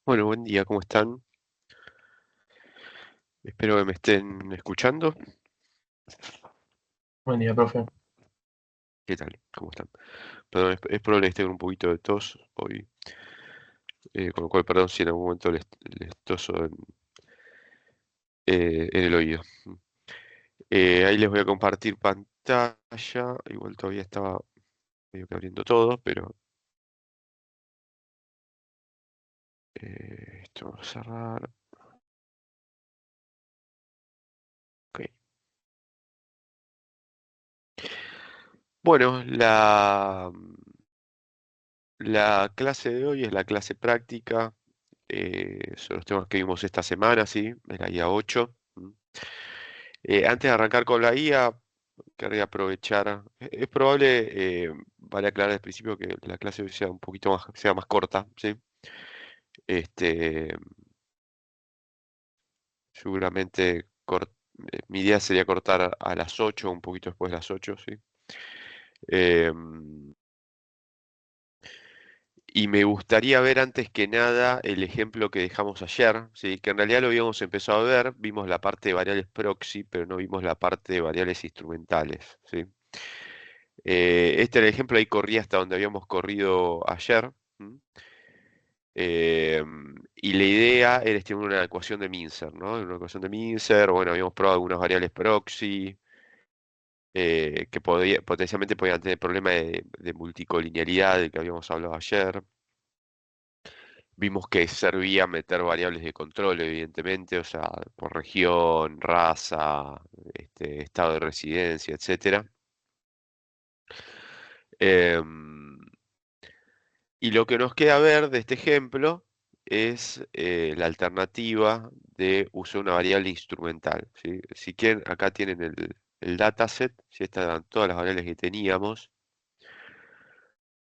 Bueno, buen día, ¿cómo están? Espero que me estén escuchando. Buen día, profe. ¿Qué tal? ¿Cómo están? Perdón, es probable que esté con un poquito de tos hoy, con lo cual, perdón si en algún momento les toso en el oído. Ahí les voy a compartir pantalla. Igual todavía estaba medio que abriendo todo, pero esto vamos a cerrar. Ok. Bueno, la clase de hoy es la clase práctica sobre los temas que vimos esta semana, ¿sí? Es la guía 8. Antes de arrancar con la IA, querría aprovechar. Es probable, vale aclarar al principio que la clase hoy sea un poquito más, sea más corta, ¿sí? Este, seguramente mi idea sería cortar a las 8, un poquito después de las 8, ¿sí? Em, y me gustaría ver antes que nada el ejemplo que dejamos ayer, ¿sí? Que en realidad lo habíamos empezado a ver, vimos la parte de variables proxy, pero no vimos la parte de variables instrumentales, ¿sí? Este era el ejemplo, ahí corría hasta donde habíamos corrido ayer. ¿M? Y la idea era estimar una ecuación de Mincer, ¿no? Una ecuación de Mincer, bueno, habíamos probado algunas variables proxy, que potencialmente podían tener problemas de multicolinealidad del que habíamos hablado ayer. Vimos que servía meter variables de control, evidentemente, o sea, por región, raza, estado de residencia, etcétera. Em, Y lo que nos queda ver de este ejemplo es la alternativa de uso de una variable instrumental, ¿sí? Si quieren, acá tienen el dataset, si estas eran todas las variables que teníamos.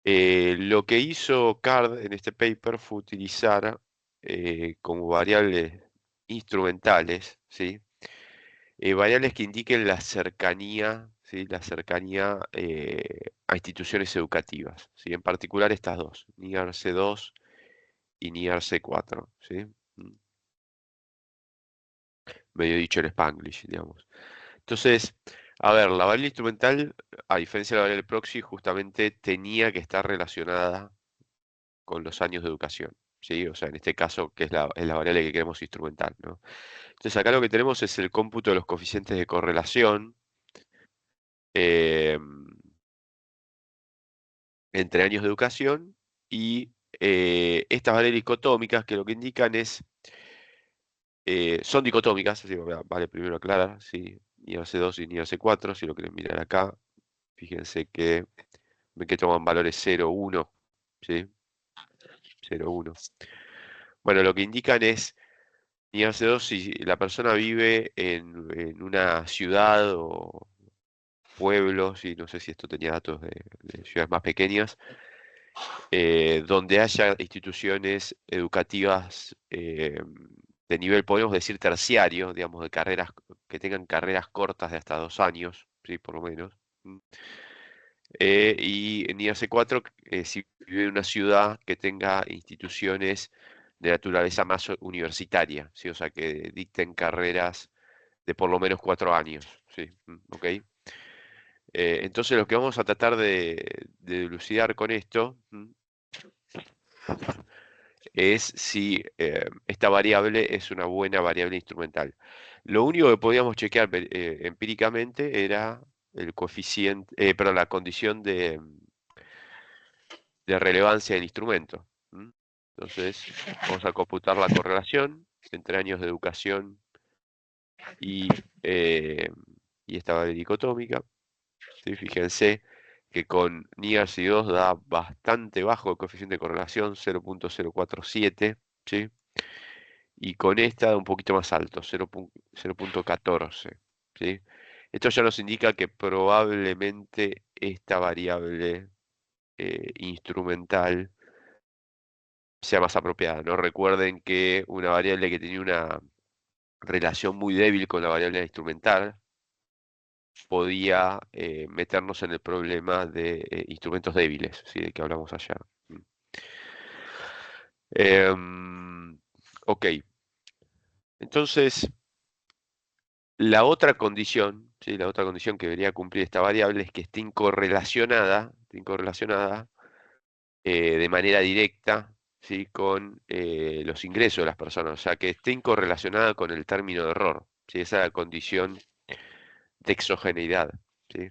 Lo que hizo CARD en este paper fue utilizar como variables instrumentales, ¿sí? Variables que indiquen la cercanía, ¿sí? La cercanía a instituciones educativas, ¿sí? En particular estas dos, NIARC 2 y NIARC 4, ¿sí? Mm, Medio dicho en Spanglish, digamos. Entonces, a ver, la variable instrumental, a diferencia de la variable proxy, justamente tenía que estar relacionada con los años de educación, ¿sí? O sea, en este caso, que es la variable que queremos instrumental, ¿no? Entonces, acá lo que tenemos es el cómputo de los coeficientes de correlación eh, entre años de educación y estas variables dicotómicas que lo que indican es son dicotómicas, así que vale primero aclarar, ¿sí? NIRC 2 y NIRC 4, si lo quieren mirar acá, fíjense que ven que toman valores 0, 1, ¿sí? 0, 1. Bueno, lo que indican es NIRC 2 si la persona vive en una ciudad o pueblo, ¿sí? No sé si esto tenía datos de ciudades más pequeñas, donde haya instituciones educativas de nivel, podemos decir, terciario, digamos, de carreras, que tengan carreras cortas de hasta 2 años, ¿sí? Por lo menos. ¿M? Y en IAC 4, si vive en una ciudad que tenga instituciones de naturaleza más universitaria, ¿sí? O sea, que dicten carreras de por lo menos 4 años, ¿sí? ¿Ok? Entonces lo que vamos a tratar de dilucidar con esto es si esta variable es una buena variable instrumental. Lo único que podíamos chequear empíricamente era el coeficiente, perdón, la condición de relevancia del instrumento. ¿M? Entonces, vamos a computar la correlación entre años de educación y, eh, y esta variable dicotómica. ¿Sí? Fíjense que con NIARC 2 da bastante bajo el coeficiente de correlación, 0,047, ¿sí? Y con esta da un poquito más alto, 0,14, ¿sí? Esto ya nos indica que probablemente esta variable instrumental sea más apropiada, ¿no? Recuerden que una variable que tenía una relación muy débil con la variable instrumental podía meternos en el problema de instrumentos débiles, ¿sí? De que hablamos ayer. Ok, entonces la otra condición, ¿sí? La otra condición que debería cumplir esta variable es que esté incorrelacionada de manera directa, ¿sí? Con los ingresos de las personas, o sea, que esté incorrelacionada con el término de error, ¿sí? Esa es la condición de exogeneidad, ¿sí?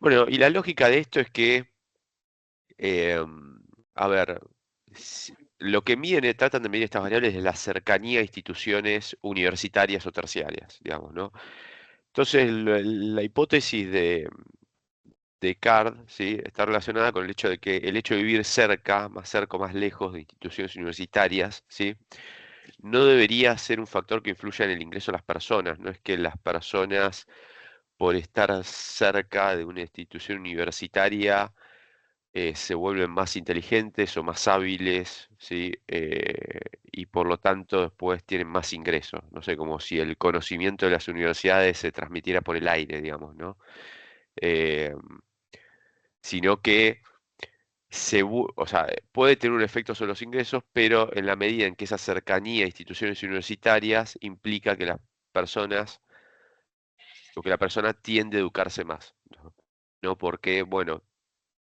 Bueno, y la lógica de esto es que, a ver, lo que miden, tratan de medir estas variables es la cercanía a instituciones universitarias o terciarias, digamos, ¿no? Entonces, la hipótesis de Card, ¿sí? Está relacionada con el hecho de que el hecho de vivir cerca o más lejos de instituciones universitarias, ¿sí? No debería ser un factor que influya en el ingreso de las personas. No es que las personas, por estar cerca de una institución universitaria, se vuelven más inteligentes o más hábiles, ¿sí? Y por lo tanto después tienen más ingresos. No sé, como si el conocimiento de las universidades se transmitiera por el aire, digamos, ¿no? Eh, Sino que o sea, puede tener un efecto sobre los ingresos, pero en la medida en que esa cercanía a instituciones universitarias implica que las personas, o que la persona tiende a educarse más, ¿no? ¿No? Porque, bueno,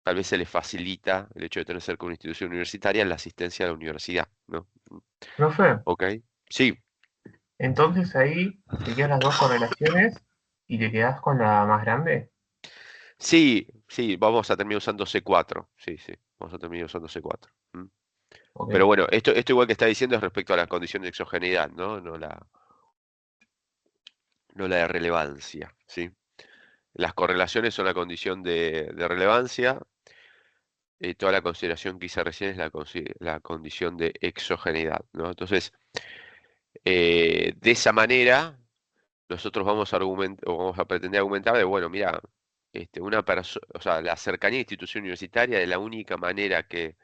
tal vez se le facilita el hecho de tener cerca una institución universitaria la asistencia a la universidad, ¿no? Profe, ¿Ok? Sí, entonces ahí chequeas las dos correlaciones y te quedás con la más grande. sí, sí, vamos a terminar usando C4, sí, sí, vamos a terminar usando C4. Pero Ok. bueno, esto igual que está diciendo es respecto a la condición de exogeneidad, ¿no? No la de relevancia, ¿sí? Las correlaciones son la condición de relevancia. Toda la consideración que hice recién es la condición de exogeneidad, ¿no? Entonces, de esa manera, nosotros vamos a o vamos a pretender argumentar de, bueno, mira, una persona, o sea, la cercanía a la institución universitaria es la única manera que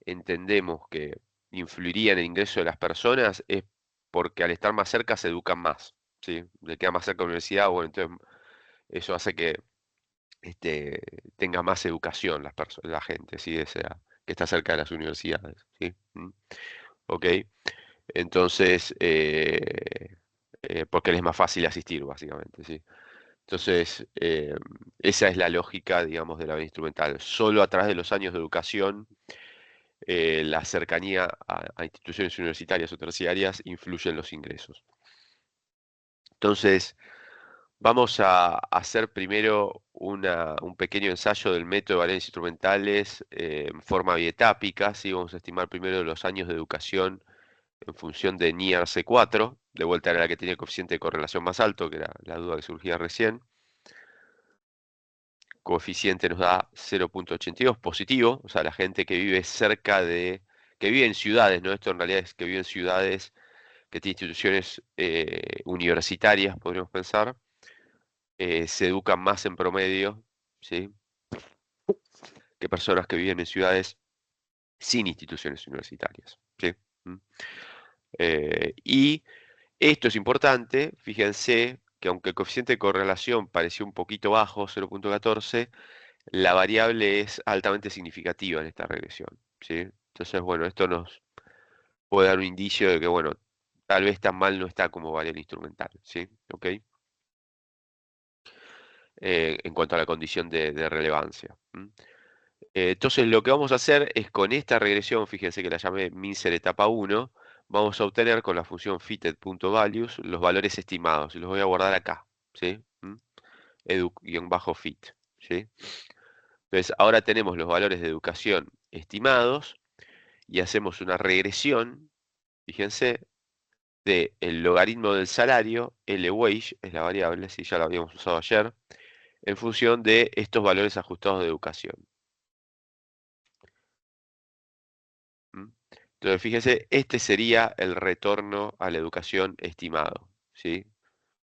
entendemos que influiría en el ingreso de las personas es porque al estar más cerca se educan más, ¿sí? Le queda más cerca la universidad, bueno, entonces eso hace que este, tenga más educación la gente, ¿sí? O sea, que está cerca de las universidades, ¿sí? Ok, entonces, porque les es más fácil asistir, básicamente, ¿sí? Entonces, esa es la lógica, digamos, de la vida instrumental. Solo a través de los años de educación, la cercanía a instituciones universitarias o terciarias influye en los ingresos. Entonces, vamos a hacer primero un pequeño ensayo del método de variables instrumentales en forma bietápica, ¿sí? Vamos a estimar primero los años de educación en función de NIR C4, de vuelta era la que tenía el coeficiente de correlación más alto, que era la duda que surgía recién. Coeficiente nos da 0,82 positivo, o sea, la gente que vive que vive en ciudades, ¿no? Esto en realidad es que vive en ciudades que tienen instituciones universitarias, podríamos pensar, se educan más en promedio, ¿sí? Que personas que viven en ciudades sin instituciones universitarias, ¿sí? ¿Mm? Y esto es importante, fíjense que aunque el coeficiente de correlación pareció un poquito bajo, 0,14, la variable es altamente significativa en esta regresión, ¿sí? Entonces, bueno, esto nos puede dar un indicio de que, bueno, tal vez tan mal no está como variable instrumental, ¿sí? ¿Ok? En cuanto a la condición de relevancia. Entonces lo que vamos a hacer es con esta regresión, fíjense que la llamé Mincer etapa 1, vamos a obtener con la función fitted.values los valores estimados y los voy a guardar acá, ¿sí? Edu-fit, ¿sí? Entonces ahora tenemos los valores de educación estimados y hacemos una regresión, fíjense, de el logaritmo del salario, L-wage es la variable, si ya la habíamos usado ayer, en función de estos valores ajustados de educación. ¿Mm? Entonces, fíjese, este sería el retorno a la educación estimado, ¿sí?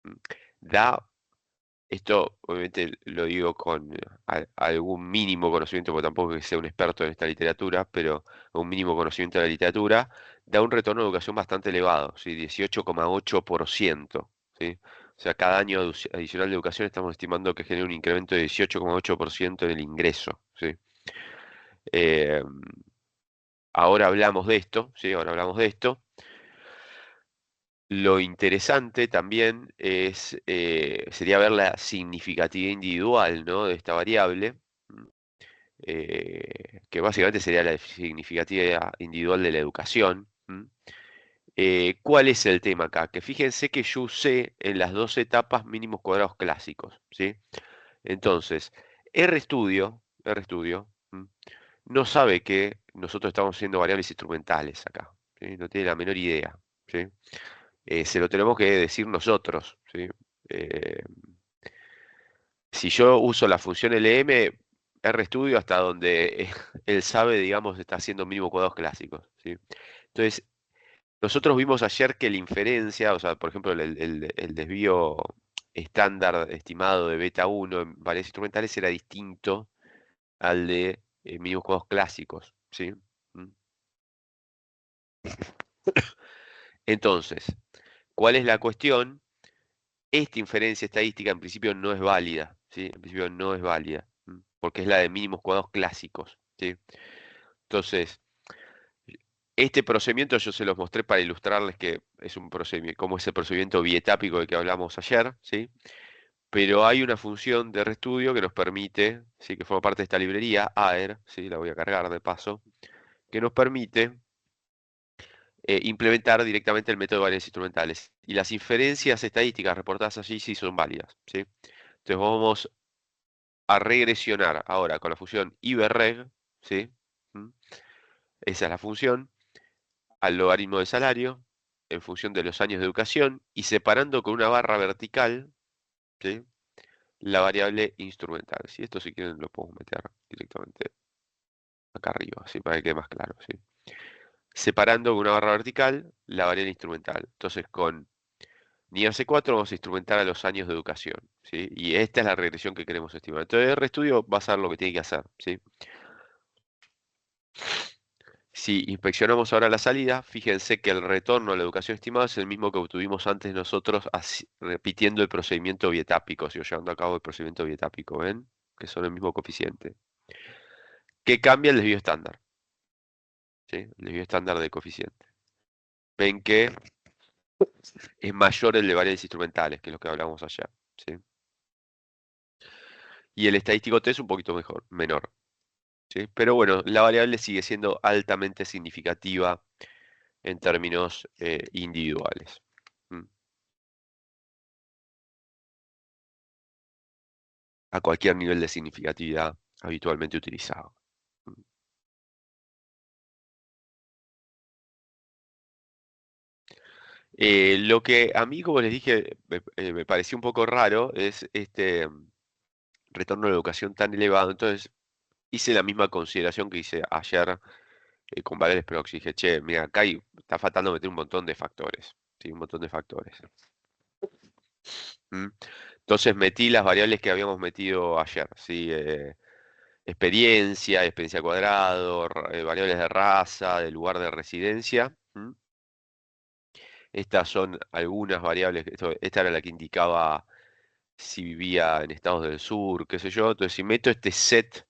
¿Mm? Da, esto obviamente lo digo con algún mínimo conocimiento, porque tampoco es que sea un experto en esta literatura, pero un mínimo conocimiento de la literatura, da un retorno de educación bastante elevado, ¿sí? 18,8%, ¿sí? O sea, cada año adicional de educación estamos estimando que genera un incremento de 18,8% en el ingreso, ¿sí? Eh, Ahora hablamos de esto, ¿sí? Ahora hablamos de esto. Lo interesante también sería ver la significatividad individual, ¿no? De esta variable, que básicamente sería la significatividad individual de la educación. ¿Cuál es el tema acá? Que fíjense que yo usé en las dos etapas mínimos cuadrados clásicos, ¿sí? Entonces, RStudio, no sabe que nosotros estamos haciendo variables instrumentales acá, ¿sí? No tiene la menor idea, ¿sí? Se lo tenemos que decir nosotros, ¿sí? Eh, si yo uso la función LM, RStudio hasta donde él sabe, digamos, está haciendo mínimo cuadrados clásicos, ¿sí? Entonces, nosotros vimos ayer que la inferencia, o sea, por ejemplo, el desvío estándar estimado de beta 1 en variables instrumentales era distinto al de mínimos cuadrados clásicos, ¿sí? ¿Mm? Entonces, ¿cuál es la cuestión? Esta inferencia estadística en principio no es válida, ¿sí? En principio no es válida, porque es la de mínimos cuadrados clásicos, ¿sí? Entonces, este procedimiento yo se los mostré para ilustrarles que es un procedimiento, cómo es el procedimiento bietápico del que hablamos ayer, ¿sí? Pero hay una función de RStudio que nos permite, ¿sí? Que forma parte de esta librería, AER, ¿sí? La voy a cargar de paso, que nos permite implementar directamente el método de variables instrumentales. Y las inferencias estadísticas reportadas allí sí son válidas, ¿sí? Entonces vamos a regresionar ahora con la función iberreg, ¿sí? ¿Mm? Esa es la función, al logaritmo del salario, en función de los años de educación, y separando con una barra vertical, ¿sí? La variable instrumental. Si esto si quieren lo podemos meter directamente acá arriba, así para que quede más claro, ¿sí? Separando con una barra vertical la variable instrumental. Entonces con NIRC 4 vamos a instrumentar a los años de educación, ¿sí? Y esta es la regresión que queremos estimar. Entonces RStudio va a hacer lo que tiene que hacer, ¿sí? Si inspeccionamos ahora la salida, fíjense que el retorno a la educación estimada es el mismo que obtuvimos antes nosotros repitiendo el procedimiento bietápico, o llevando a cabo el procedimiento bietápico, ¿ven? Que son el mismo coeficiente. ¿Qué cambia el desvío estándar? ¿Sí? El desvío estándar del coeficiente. Ven que es mayor el de variables instrumentales, que es lo que hablamos ayer, ¿sí? Y el estadístico T es un poquito menor, ¿sí? Pero bueno, la variable sigue siendo altamente significativa en términos individuales. ¿Mm? A cualquier nivel de significatividad habitualmente utilizado. ¿Mm? Lo que a mí, como les dije, me pareció un poco raro es este retorno de educación tan elevado. Entonces hice la misma consideración que hice ayer con valores proxy. Dije, che, mira, acá está faltando meter un montón de factores. Sí, un montón de factores. ¿Mm? Entonces metí las variables que habíamos metido ayer, ¿sí? Experiencia cuadrado, variables de raza, de lugar de residencia. ¿Mm? Estas son algunas variables, esta era la que indicaba si vivía en estados del sur, qué sé yo. Entonces, si meto este set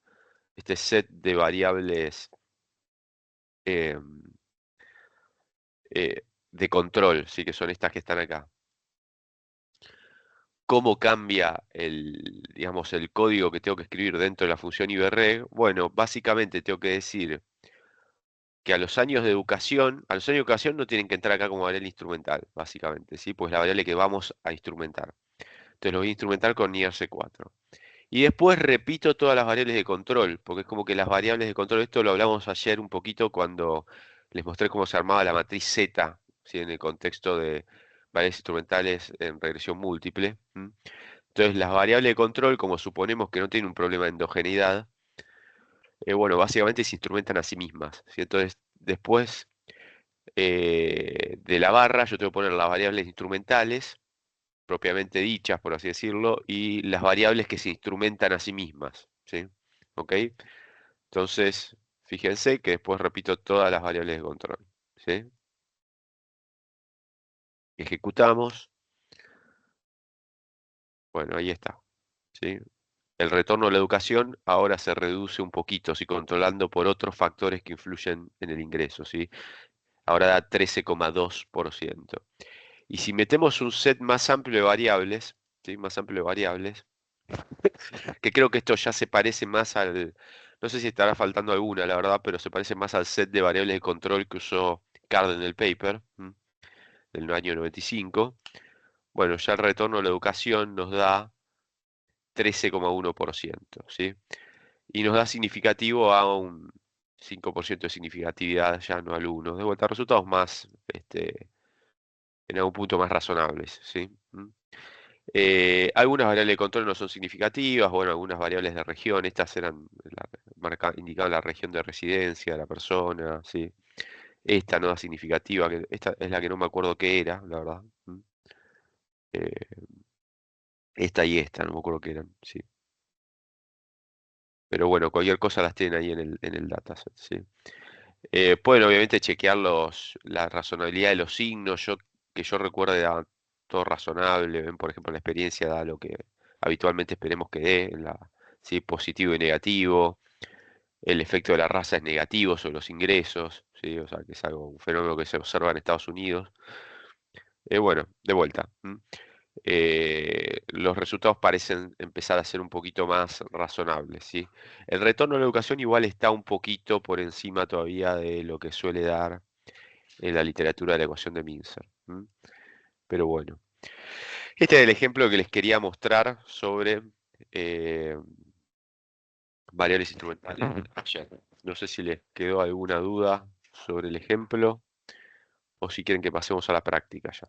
de variables eh, de control, sí, que son estas que están acá. ¿Cómo cambia digamos, el código que tengo que escribir dentro de la función iberreg? Bueno, básicamente tengo que decir que a los años de educación no tienen que entrar acá como variable instrumental, básicamente, ¿sí? Pues la variable que vamos a instrumentar. Entonces lo voy a instrumentar con IRC4. Y después repito todas las variables de control, porque es como que las variables de control, esto lo hablamos ayer un poquito cuando les mostré cómo se armaba la matriz Z, ¿sí? En el contexto de variables instrumentales en regresión múltiple. Entonces las variables de control, como suponemos que no tienen un problema de endogeneidad, bueno, básicamente se instrumentan a sí mismas, ¿sí? Entonces después de la barra yo tengo que poner las variables instrumentales, propiamente dichas, por así decirlo, y las variables que se instrumentan a sí mismas, ¿sí? ¿Ok? Entonces, fíjense que después repito todas las variables de control, ¿sí? Ejecutamos, bueno, ahí está, ¿sí? El retorno a la educación ahora se reduce un poquito, ¿sí? Controlando por otros factores que influyen en el ingreso, ¿sí? Ahora da 13,2%. Y si metemos un set más amplio de variables, ¿sí? Más amplio de variables, que creo que esto ya se parece más al, no sé si estará faltando alguna, la verdad, pero se parece más al set de variables de control que usó Card en el paper, del año 95. Bueno, ya el retorno a la educación nos da 13,1%, ¿sí? Y nos da significativo a un 5% de significatividad, ya no al 1. De vuelta, resultados más, en algún punto más razonables, ¿sí? Algunas variables de control no son significativas, bueno, algunas variables de región, estas eran, indicaban la región de residencia de la persona, ¿sí? Esta no es significativa, esta es la que no me acuerdo qué era, la verdad. Eh, esta y esta, no me acuerdo qué eran, sí. Pero bueno, cualquier cosa las tienen ahí en el dataset, ¿sí? Pueden obviamente chequear la razonabilidad de los signos, que yo recuerde da todo razonable, ven por ejemplo la experiencia da lo que habitualmente esperemos que dé, ¿sí? Positivo y negativo, el efecto de la raza es negativo sobre los ingresos, ¿sí? O sea que es un fenómeno que se observa en Estados Unidos. Bueno, de vuelta. Los resultados parecen empezar a ser un poquito más razonables, ¿sí? El retorno a la educación igual está un poquito por encima todavía de lo que suele dar en la literatura de la ecuación de Mincer. Pero bueno, este es el ejemplo que les quería mostrar sobre eh, variables instrumentales ayer. No sé si les quedó alguna duda sobre el ejemplo o si quieren que pasemos a la práctica ya.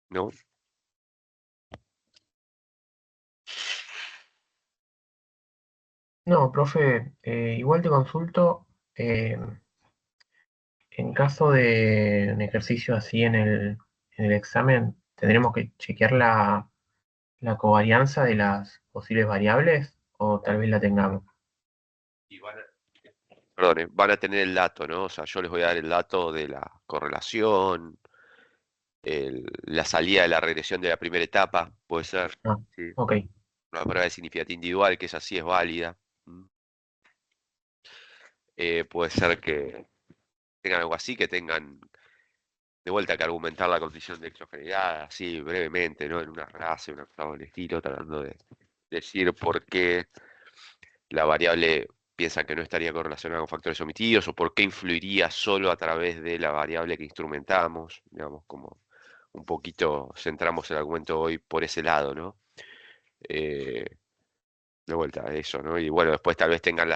¿No? No, profe, igual te consulto, en caso de un ejercicio así en el examen, ¿tendremos que chequear la covarianza de las posibles variables o tal vez la tengamos? Y perdón, van a tener el dato, ¿no? O sea, yo les voy a dar el dato de la correlación, la salida de la regresión de la primera etapa, puede ser, Ah, ¿sí? ok, Una prueba de significatividad individual, que esa sí es válida. Puede ser que tengan algo así, que tengan de vuelta que argumentar la condición de exogeneidad, así brevemente, ¿no? En una frase, una cosa del estilo, tratando de decir por qué la variable piensa que no estaría correlacionada con factores omitidos o por qué influiría solo a través de la variable que instrumentamos, digamos, como un poquito centramos el argumento hoy por ese lado, ¿no? Eh, de vuelta a eso, ¿no? Y bueno, después tal vez tengan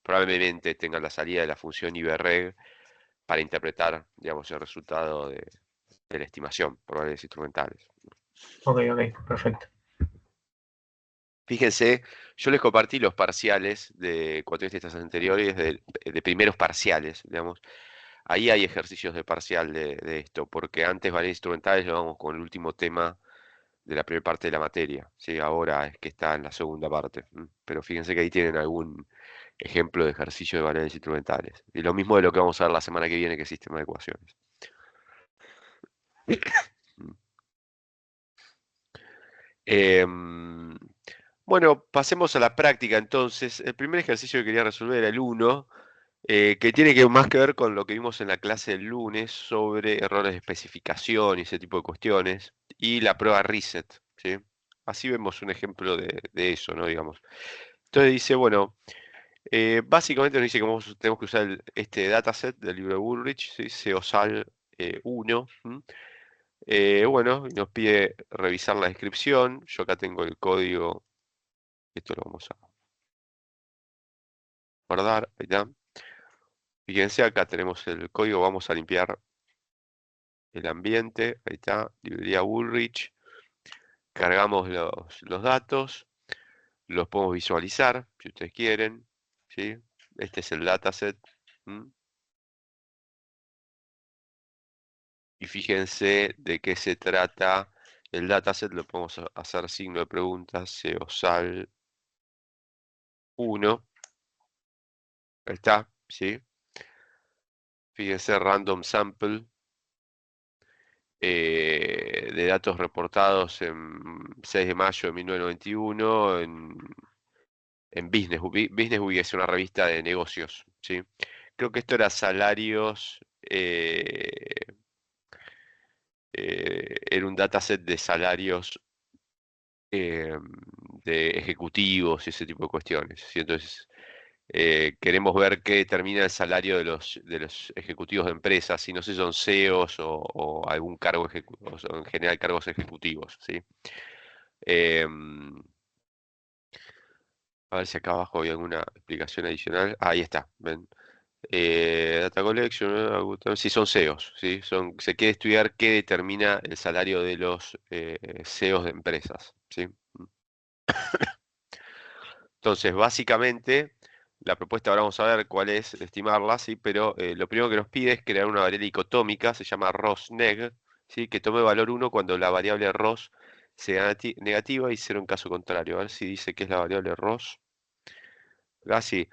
probablemente tengan la salida de la función IBREG para interpretar, digamos, el resultado de la estimación por variables instrumentales. ok, ok, perfecto. Fíjense, yo les compartí los parciales de cuatrimestres anteriores, de primeros parciales, digamos. Ahí hay ejercicios de parcial de esto, porque antes variables instrumentales lo vamos con el último tema de la primera parte de la materia, ¿sí? Ahora es que está en la segunda parte. Pero fíjense que ahí tienen algún ejemplo de ejercicio de variables instrumentales. Y lo mismo de lo que vamos a ver la semana que viene, que es sistema de ecuaciones. Mm. Em, bueno, pasemos a la práctica entonces. El primer ejercicio que quería resolver era el 1, que tiene más que ver con lo que vimos en la clase del lunes sobre errores de especificación y ese tipo de cuestiones, y la prueba reset, ¿sí? Así vemos un ejemplo de eso, ¿no? Digamos. Entonces dice, bueno, básicamente nos dice que tenemos que usar este dataset del libro de Woolrich, ¿sí? COSAL 1. Bueno, y nos pide revisar la descripción. Yo acá tengo el código, esto lo vamos a guardar, ahí está. Fíjense, acá tenemos el código, vamos a limpiar el ambiente, ahí está, librería Woolrich, cargamos los datos, los podemos visualizar, si ustedes quieren, ¿sí? Este es el dataset. ¿m? Y fíjense de qué se trata el dataset, lo podemos hacer signo de pregunta, SEO, SAL, 1. Ahí está, ¿sí? Fíjense, random sample de datos reportados en 6 de mayo de 1991 en Business. Business Week es una revista de negocios, ¿sí? Creo que esto era salarios, era un dataset de salarios eh, de ejecutivos y ese tipo de cuestiones, ¿sí? Entonces, queremos ver qué determina el salario de los ejecutivos de empresas, si no sé si son CEOs o algún cargo o son en general cargos ejecutivos, ¿sí? Em, a ver si acá abajo hay alguna explicación adicional. Ah, ahí está, ¿ven? Data collection, si son CEOs, ¿sí? Se quiere estudiar qué determina el salario de los CEOs de empresas, ¿sí? Entonces, básicamente, la propuesta ahora vamos a ver cuál es, estimarla, ¿sí? Pero lo primero que nos pide es crear una variable dicotómica, se llama ROS-neg, ¿sí? Que tome valor 1 cuando la variable ROS sea negativa y 0 en caso contrario. A ver si dice que es la variable ROS. Ah, sí,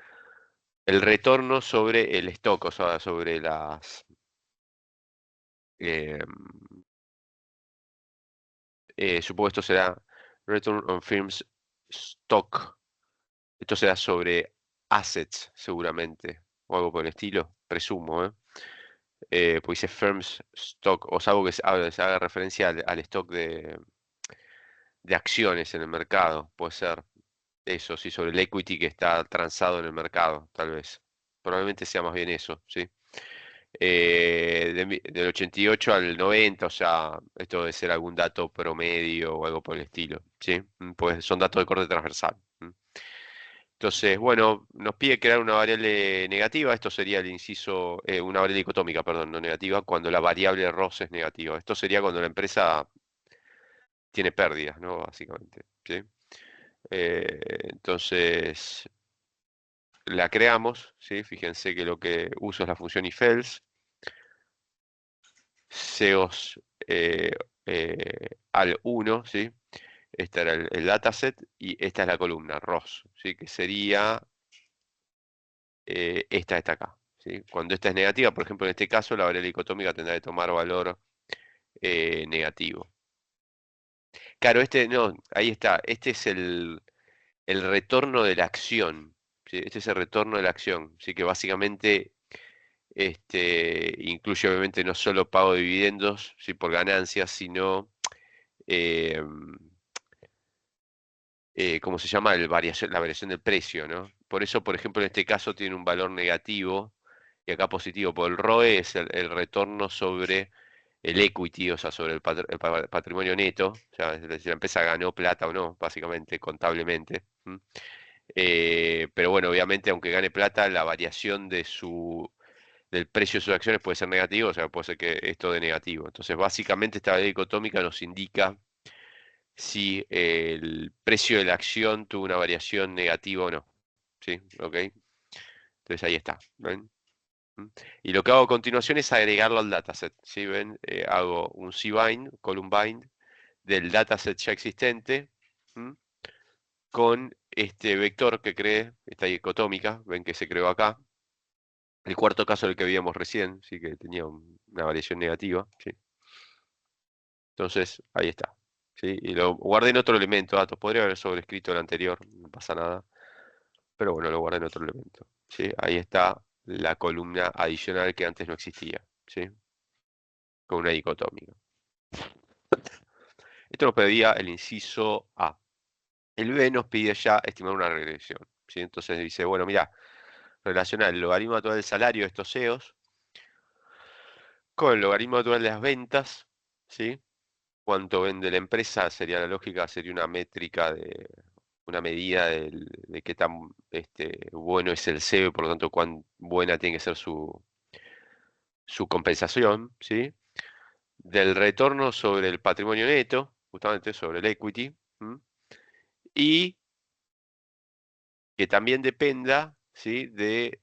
el retorno sobre el stock, o sea, sobre eh, supongo que esto será Return on Firms Stock. Esto será sobre assets, seguramente, o algo por el estilo, presumo, ¿eh? Pues dice Firms Stock, o sea, algo que se haga referencia al stock de acciones en el mercado, puede ser. Eso, sí, sobre el equity que está transado en el mercado, tal vez. Probablemente sea más bien eso, ¿sí? Del 88 al 90, o sea, esto debe ser algún dato promedio o algo por el estilo, ¿sí? Pues son datos de corte transversal. Entonces, bueno, nos pide crear una variable negativa, esto sería el inciso, una variable dicotómica, perdón, no negativa, cuando la variable ROS es negativa. Esto sería cuando la empresa tiene pérdidas, ¿no? Básicamente, ¿sí? Entonces, la creamos, ¿sí? Fíjense que lo que uso es la función ifelse, seos al 1, ¿sí? Este era el dataset y esta es la columna ROS, ¿sí? Que sería esta está acá, ¿sí? Cuando esta es negativa, por ejemplo, en este caso, la variable dicotómica tendrá que tomar valor negativo. Claro, este no, ahí está, este es el retorno de la acción, ¿sí? Este es el retorno de la acción, así que básicamente incluye obviamente no solo pago de dividendos, ¿sí? Por ganancias, sino eh, ¿cómo se llama? La variación del precio, ¿no? Por eso, por ejemplo, en este caso tiene un valor negativo y acá positivo, por el ROE es el retorno sobre el equity, o sea, sobre el patrimonio neto, o sea, es decir, la empresa ganó plata o no, básicamente, contablemente. Pero bueno, obviamente, aunque gane plata, la variación del precio de sus acciones puede ser negativo, o sea, puede ser que esto de negativo. Entonces, básicamente, esta variable dicotómica nos indica si el precio de la acción tuvo una variación negativa o no. ¿Sí? ¿Ok? Entonces ahí está. ¿Ven? Y lo que hago a continuación es agregarlo al dataset. ¿Sí? ¿Ven? Hago un cbind, column bind, del dataset ya existente, ¿m? Con este vector que creé, esta dicotómica, ven que se creó acá. El cuarto caso del que veíamos recién, sí que tenía una variación negativa. ¿Sí? Entonces, ahí está. ¿Sí? Y lo guardé en otro elemento, datos. Podría haber sobrescrito el anterior, no pasa nada. Pero bueno, lo guardé en otro elemento. ¿Sí? Ahí está la columna adicional que antes no existía. ¿Sí? Con una dicotómica. Esto nos pedía el inciso A. El B nos pide ya estimar una regresión. ¿Sí? Entonces dice, bueno, mira, relaciona el logaritmo natural del salario de estos CEOs con el logaritmo natural de las ventas. ¿Sí? Cuánto vende la empresa, sería la lógica, sería una métrica una medida de qué tan bueno es el SEO y por lo tanto cuán buena tiene que ser su compensación, ¿sí? Del retorno sobre el patrimonio neto, justamente sobre el equity, ¿m? Y que también dependa, ¿sí? De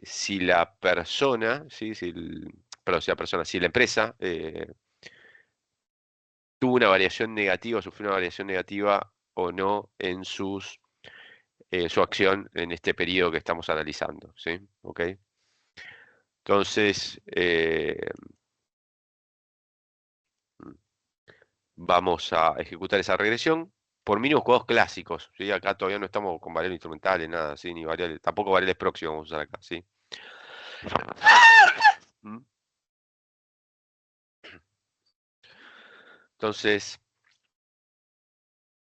si la persona, ¿sí? Perdón, si la persona, si la empresa tuvo una variación negativa, sufrió una variación negativa o no en sus su acción en este periodo que estamos analizando, ¿sí? ¿Ok? Entonces, vamos a ejecutar esa regresión por mínimos cuadrados clásicos, ¿sí? Acá todavía no estamos con variables instrumentales, nada, ¿sí? Ni variables, tampoco variables próximas vamos a usar acá, ¿sí? ¿Mm? Entonces,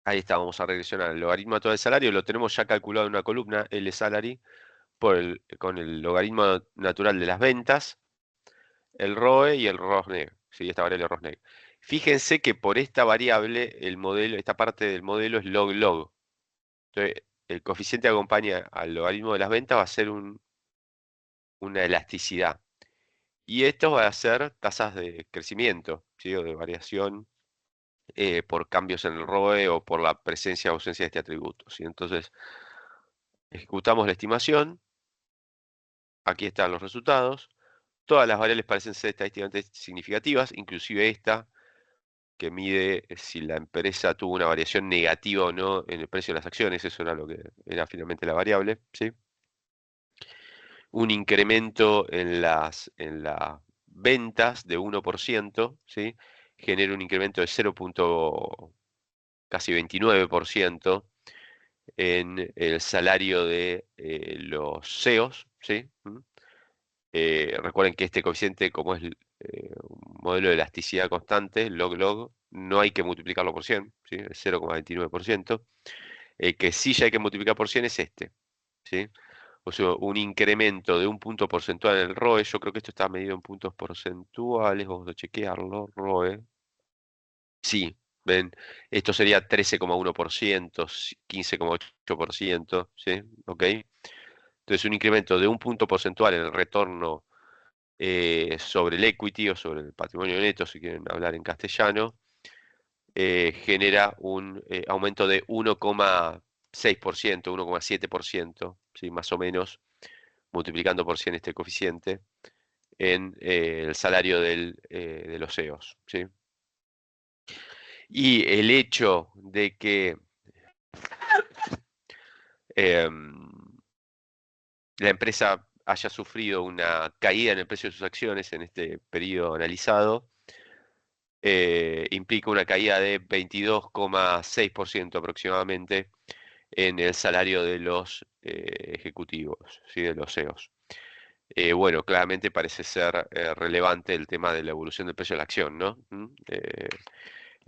ahí está, vamos a regresionar el logaritmo actual del salario, lo tenemos ya calculado en una columna, L salary, con el logaritmo natural de las ventas, el ROE y el ROSNEG, ¿sí? Esta variable ROSNEG. Fíjense que por esta variable, el modelo, esta parte del modelo es log-log. Entonces, el coeficiente que acompaña al logaritmo de las ventas va a ser una elasticidad. Y esto va a ser tasas de crecimiento, ¿sí? O de variación por cambios en el ROE o por la presencia o ausencia de este atributo, ¿sí? Entonces, ejecutamos la estimación. Aquí están los resultados. Todas las variables parecen ser estadísticamente significativas, inclusive esta, que mide si la empresa tuvo una variación negativa o no en el precio de las acciones. Eso era lo que era finalmente la variable, ¿sí? Un incremento en las ventas de 1%, ¿sí? Genera un incremento de 0. Casi 29% en el salario de los CEOs, ¿sí? Recuerden que este coeficiente, como es un modelo de elasticidad constante, log-log, no hay que multiplicarlo por 100, ¿sí? El 0,29%. El que sí ya hay que multiplicar por 100 es este, ¿sí? O sea, un incremento de un punto porcentual en el ROE, yo creo que esto está medido en puntos porcentuales, vamos a chequearlo, ROE. Sí, ven, esto sería 13,1%, 15,8%, ¿sí? ¿Ok? Entonces un incremento de un punto porcentual en el retorno sobre el equity o sobre el patrimonio neto, si quieren hablar en castellano, genera un aumento de 1,6%, 1,7%, ¿sí? Más o menos, multiplicando por 100 este coeficiente, en el salario de los CEOs, ¿sí? Y el hecho de que em, la empresa haya sufrido una caída en el precio de sus acciones en este periodo analizado, implica una caída de 22,6% aproximadamente en el salario de los ejecutivos, ¿sí? De los CEOs. Bueno, claramente parece ser relevante el tema de la evolución del precio de la acción, ¿no?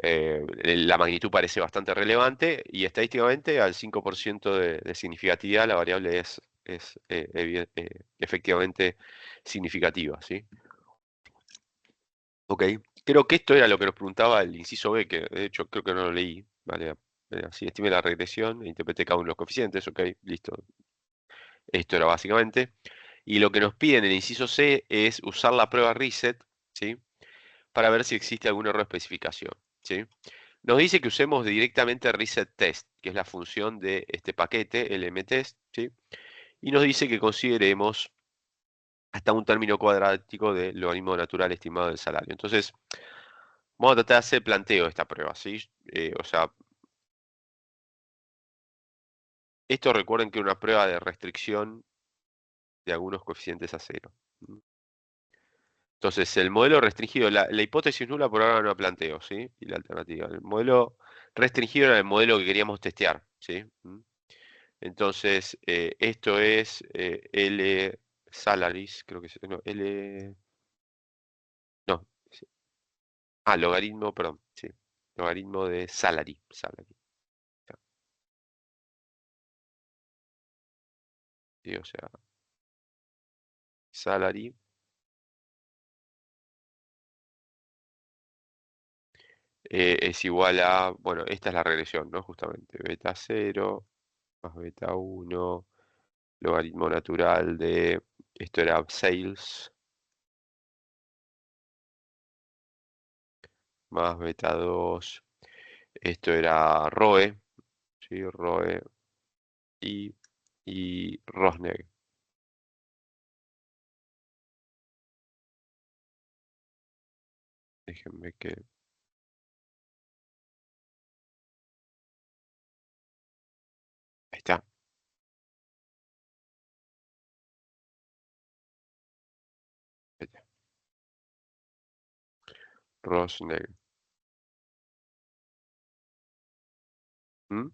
La magnitud parece bastante relevante y estadísticamente al 5% de significatividad la variable es efectivamente significativa, ¿sí? Ok, creo que esto era lo que nos preguntaba el inciso B, que de hecho creo que no lo leí, ¿vale? Así estime la regresión e interprete cada uno de los coeficientes, ok, listo. Esto era básicamente. Y lo que nos pide en el inciso C es usar la prueba reset, ¿sí? Para ver si existe algún error de especificación, ¿sí? Nos dice que usemos directamente reset test, que es la función de este paquete, lmtest, ¿sí? Y nos dice que consideremos hasta un término cuadrático del logaritmo natural estimado del salario. Entonces, vamos a tratar de hacer el planteo de esta prueba, ¿sí? O sea, esto recuerden que es una prueba de restricción de algunos coeficientes a cero. Entonces, el modelo restringido, la hipótesis nula por ahora no la planteo, ¿sí? Y la alternativa. El modelo restringido era el modelo que queríamos testear, ¿sí? Entonces, esto es L salaries, creo que es, no, L, no, sí. Logaritmo, perdón, sí, logaritmo de salary, sí, o sea, salary es igual a, bueno, esta es la regresión, ¿no? Justamente, beta 0 más beta 1, logaritmo natural de, esto era sales, más beta 2, esto era ROE, ¿sí? ROE y ROSNEG. Déjenme que... Ahí está. Rosnell. ¿Mm?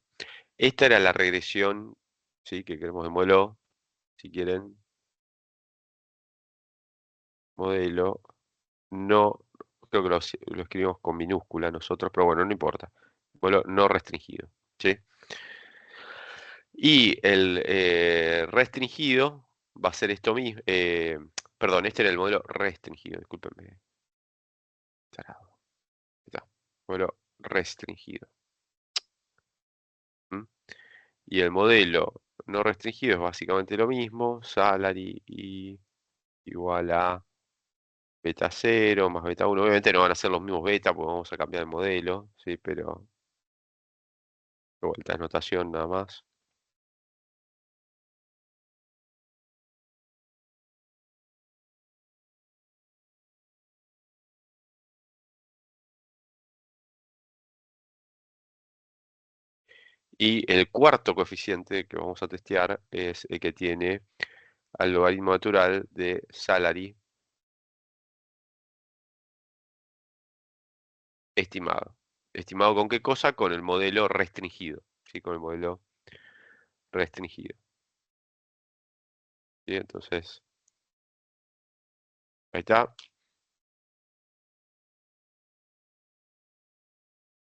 Esta era la regresión, ¿sí? Que queremos de modelo. Si quieren, modelo. No, creo que lo escribimos con minúscula nosotros, pero bueno, no importa. Modelo no restringido, ¿sí? Y el restringido va a ser esto mismo. Perdón, este era el modelo restringido, discúlpenme. Tarado. Ahí está. Modelo restringido. ¿Mm? Y el modelo no restringido es básicamente lo mismo. Salary y igual a beta 0 más beta 1. Obviamente no van a ser los mismos beta porque vamos a cambiar el modelo, ¿sí? Pero de vuelta es notación nada más. Y el cuarto coeficiente que vamos a testear es el que tiene al logaritmo natural de salary estimado. ¿Estimado con qué cosa? Con el modelo restringido. ¿Sí? Con el modelo restringido. ¿Sí? Entonces, ahí está.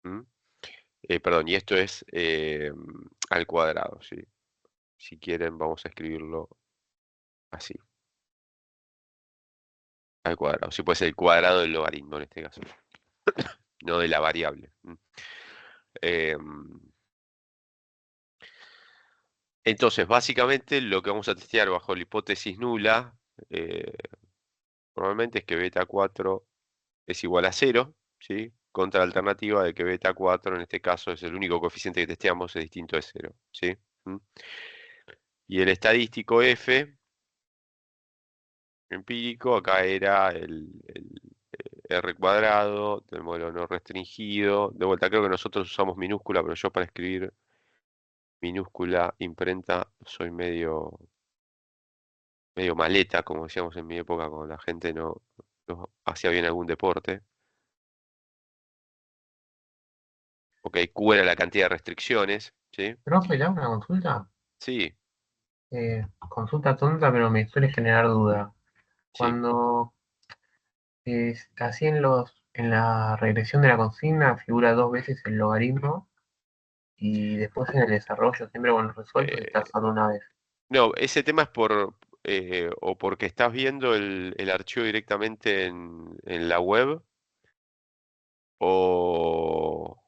¿Mm? Perdón, y esto es al cuadrado, ¿sí? Si quieren, vamos a escribirlo así, al cuadrado. Sí, puede ser el cuadrado del logaritmo en este caso, no de la variable. Em, entonces, básicamente, lo que vamos a testear bajo la hipótesis nula, eh, probablemente es que beta 4 es igual a 0, ¿sí? Contra la alternativa de que beta 4, en este caso, es el único coeficiente que testeamos, es distinto de 0, ¿sí? ¿Mm? Y el estadístico F empírico, acá era el R cuadrado del modelo no restringido. De vuelta, creo que nosotros usamos minúscula, pero yo para escribir minúscula imprenta soy medio maleta, como decíamos en mi época, cuando la gente no hacía bien algún deporte. Ok, Q era la cantidad de restricciones, ¿sí? Profe, ¿le hago una consulta? Sí, Consulta tonta, pero me suele generar duda. sí. Cuando así en la regresión de la consigna figura dos veces el logaritmo y después en el desarrollo, siempre con los resueltos, está Eh, solo una vez. no, ese tema es o porque estás viendo el archivo directamente en la web, o,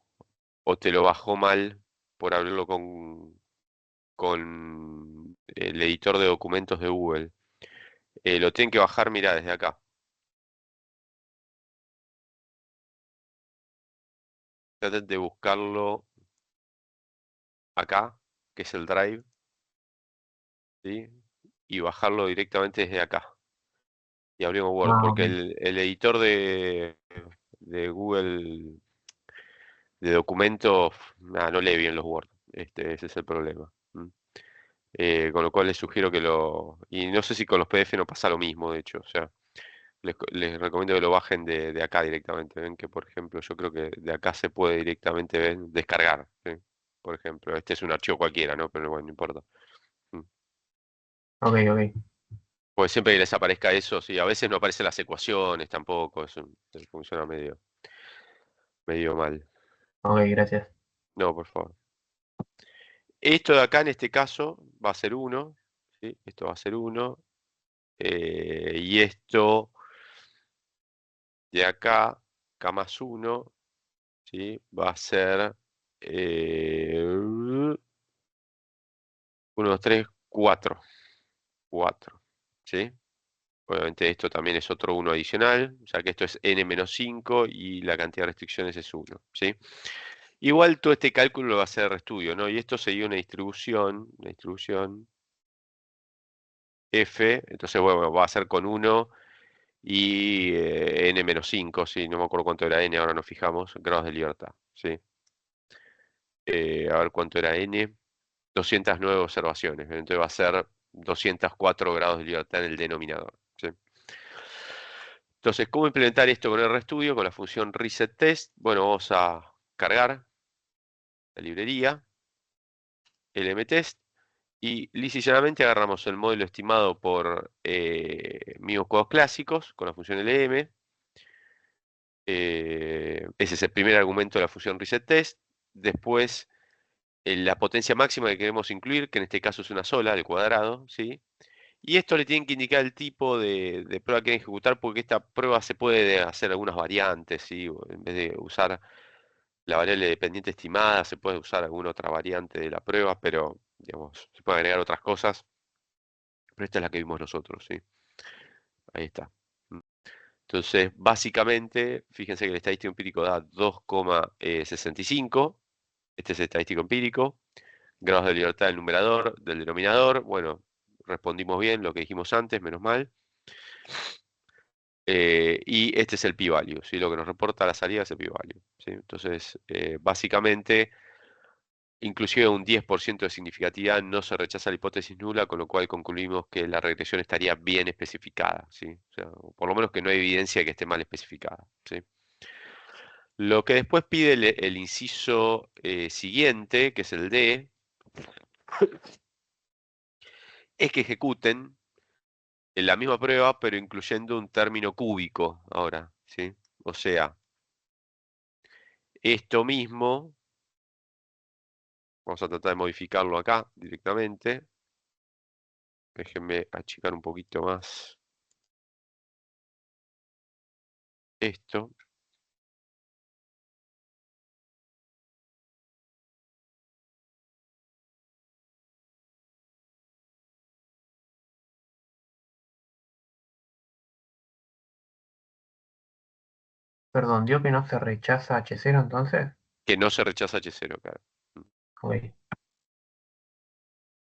o te lo bajó mal por abrirlo con el editor de documentos de Google. Lo tienen que bajar, mira, desde acá. Traten de buscarlo acá, que es el Drive, ¿sí? Y bajarlo directamente desde acá. Y abrimos Word, Ah, porque ok. el editor de Google de documentos, nada, no lee bien los Word. Ese es el problema. Con lo cual les sugiero que y no sé si con los PDF no pasa lo mismo, de hecho. O sea, les recomiendo que lo bajen de acá directamente. Ven que, por ejemplo, yo creo que de acá se puede directamente descargar. ¿Sí? Por ejemplo, este es un archivo cualquiera, ¿no? Pero bueno, no importa. Mm. Ok, ok. Pues siempre que les aparezca eso, sí, a veces no aparecen las ecuaciones tampoco, funciona medio mal. Ok, gracias. No, por favor. Esto de acá en este caso va a ser uno, ¿sí? Esto va a ser uno. Y esto de acá, K más 1, ¿sí? Va a ser 1, 2, 3, 4. 4, ¿sí? Obviamente esto también es otro uno adicional, ya que esto es n menos 5 y la cantidad de restricciones es 1, ¿sí? Igual todo este cálculo lo va a hacer RStudio, ¿no? Y esto sería una distribución f, entonces bueno, va a ser con 1 y n menos 5, ¿sí? No me acuerdo cuánto era n, ahora nos fijamos, grados de libertad, ¿sí? A ver cuánto era n, 209 observaciones, entonces va a ser 204 grados de libertad en el denominador, ¿sí? Entonces, ¿cómo implementar esto con RStudio? Con la función resetTest. Bueno, vamos a cargar la librería, lmtest, y lisa y llanamente agarramos el modelo estimado por mismos codos clásicos con la función lm. Ese es el primer argumento de la función resetTest. Después, la potencia máxima que queremos incluir, que en este caso es una sola, al cuadrado, ¿sí? Y esto le tienen que indicar el tipo de prueba que quieren ejecutar, porque esta prueba se puede hacer algunas variantes, ¿sí? En vez de usar la variable dependiente estimada, se puede usar alguna otra variante de la prueba, pero, digamos, se pueden agregar otras cosas. Pero esta es la que vimos nosotros, ¿sí? Ahí está. Entonces, básicamente, fíjense que el estadístico empírico da 2,65. Este es el estadístico empírico. Grados de libertad del numerador, del denominador. Bueno, respondimos bien lo que dijimos antes, menos mal. Y este es el p-value, ¿sí? Lo que nos reporta la salida es el p-value, ¿sí? Entonces, básicamente, inclusive un 10% de significatividad no se rechaza la hipótesis nula, con lo cual concluimos que la regresión estaría bien especificada, ¿sí? O sea, o por lo menos que no hay evidencia de que esté mal especificada, ¿sí? Lo que después pide el inciso siguiente, que es el D, es que ejecuten la misma prueba, pero incluyendo un término cúbico ahora, ¿sí? O sea, esto mismo, vamos a tratar de modificarlo acá directamente. Déjenme achicar un poquito más esto. Perdón, ¿dio que no se rechaza H0 entonces? Que no se rechaza H0, claro, Ok.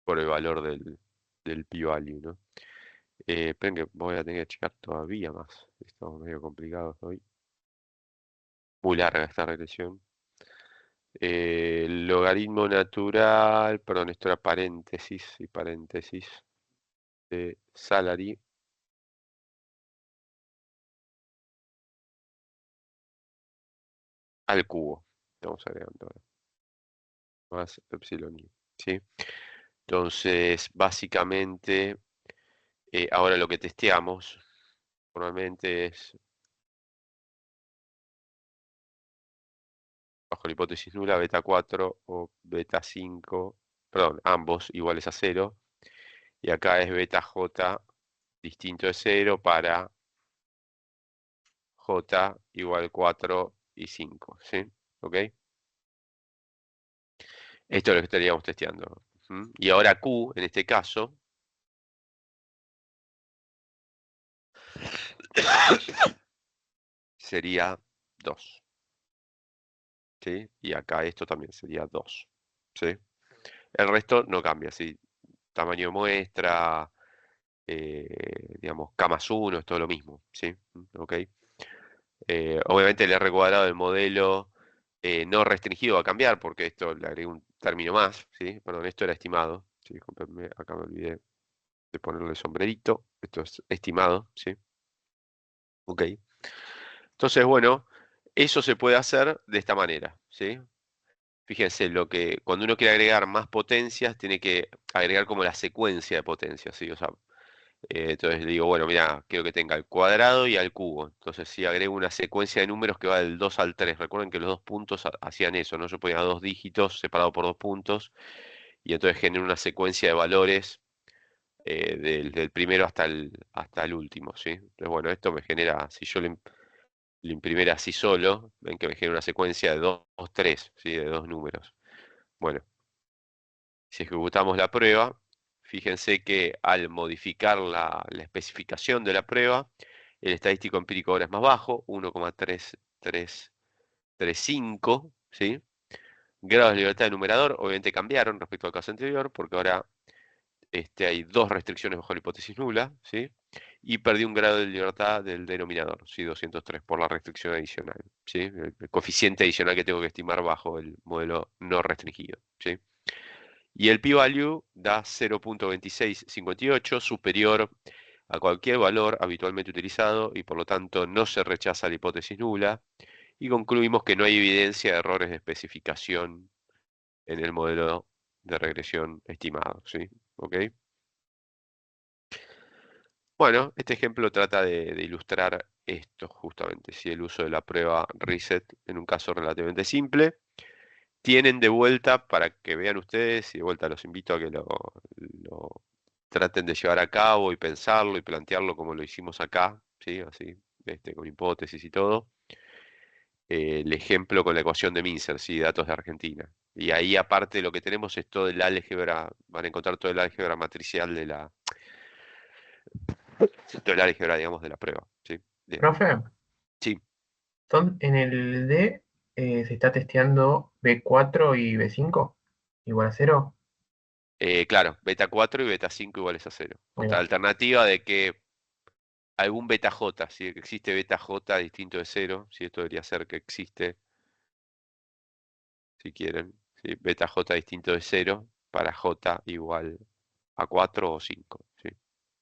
por el valor del p-value, ¿no? Esperen que voy a tener que achicar todavía más. Estamos medio complicados hoy. Muy larga esta regresión. Logaritmo natural, perdón, esto era paréntesis y paréntesis de salary al cubo. Estamos agregando ahora, más epsilon i, ¿sí? Entonces, básicamente, ahora lo que testeamos normalmente es, bajo la hipótesis nula, beta 4 o beta 5, perdón, ambos iguales a 0. Y acá es beta j distinto de 0 para j igual 4 y 5, ¿sí? ¿Ok? Esto es lo que estaríamos testeando. Y ahora Q, en este caso, sería 2, ¿sí? Y acá esto también sería 2, ¿sí? El resto no cambia, ¿sí? Tamaño de muestra, digamos, K más 1, es todo lo mismo, ¿sí? ¿Ok? Obviamente el R cuadrado del modelo no restringido va a cambiar, porque esto le agregué un término más, ¿sí? Perdón, esto era estimado, ¿sí? Discúlpenme, acá me olvidé de ponerle sombrerito, esto es estimado, ¿sí? Ok. Entonces, bueno, eso se puede hacer de esta manera, ¿sí? Fíjense, cuando uno quiere agregar más potencias, tiene que agregar como la secuencia de potencias, ¿sí? O sea, entonces le digo, bueno, mira, quiero que tenga al cuadrado y al cubo. Entonces, si agrego una secuencia de números que va del 2 al 3, recuerden que los dos puntos hacían eso, ¿no? Yo ponía dos dígitos separados por dos puntos, y entonces genero una secuencia de valores del primero hasta el último, ¿sí? Entonces, bueno, esto me genera, si yo lo imprimiera así solo, ven que me genera una secuencia de 2, 3, ¿sí? De dos números. Bueno, si ejecutamos la prueba, fíjense que al modificar la especificación de la prueba, el estadístico empírico ahora es más bajo, 1,3335, ¿sí? Grados de libertad del numerador obviamente cambiaron respecto al caso anterior, porque ahora hay dos restricciones bajo la hipótesis nula, ¿sí? Y perdí un grado de libertad del denominador, ¿sí? 203 por la restricción adicional, ¿sí? El coeficiente adicional que tengo que estimar bajo el modelo no restringido, ¿sí? Y el p-value da 0,2658, superior a cualquier valor habitualmente utilizado y por lo tanto no se rechaza la hipótesis nula y concluimos que no hay evidencia de errores de especificación en el modelo de regresión estimado, ¿sí? ¿Ok? Bueno, este ejemplo trata de ilustrar esto justamente, si el uso de la prueba reset en un caso relativamente simple. Tienen de vuelta, para que vean ustedes, y de vuelta los invito a que lo traten de llevar a cabo y pensarlo y plantearlo como lo hicimos acá, ¿sí? Así, con hipótesis y todo. El ejemplo con la ecuación de Mincer, ¿sí? Datos de Argentina. Y ahí aparte lo que tenemos es todo el álgebra, van a encontrar todo el álgebra matricial todo el álgebra, digamos, de la prueba, ¿sí? Bien. Profe, Sí, en el D se está testeando B4 y B5 igual a cero. claro, beta 4 y beta 5 iguales a cero. Ahí Contra la va. alternativa de que algún beta j, si existe beta j distinto de cero, si esto debería ser que existe, si quieren, ¿sí? Beta j distinto de cero para j igual a 4 o 5, ¿sí?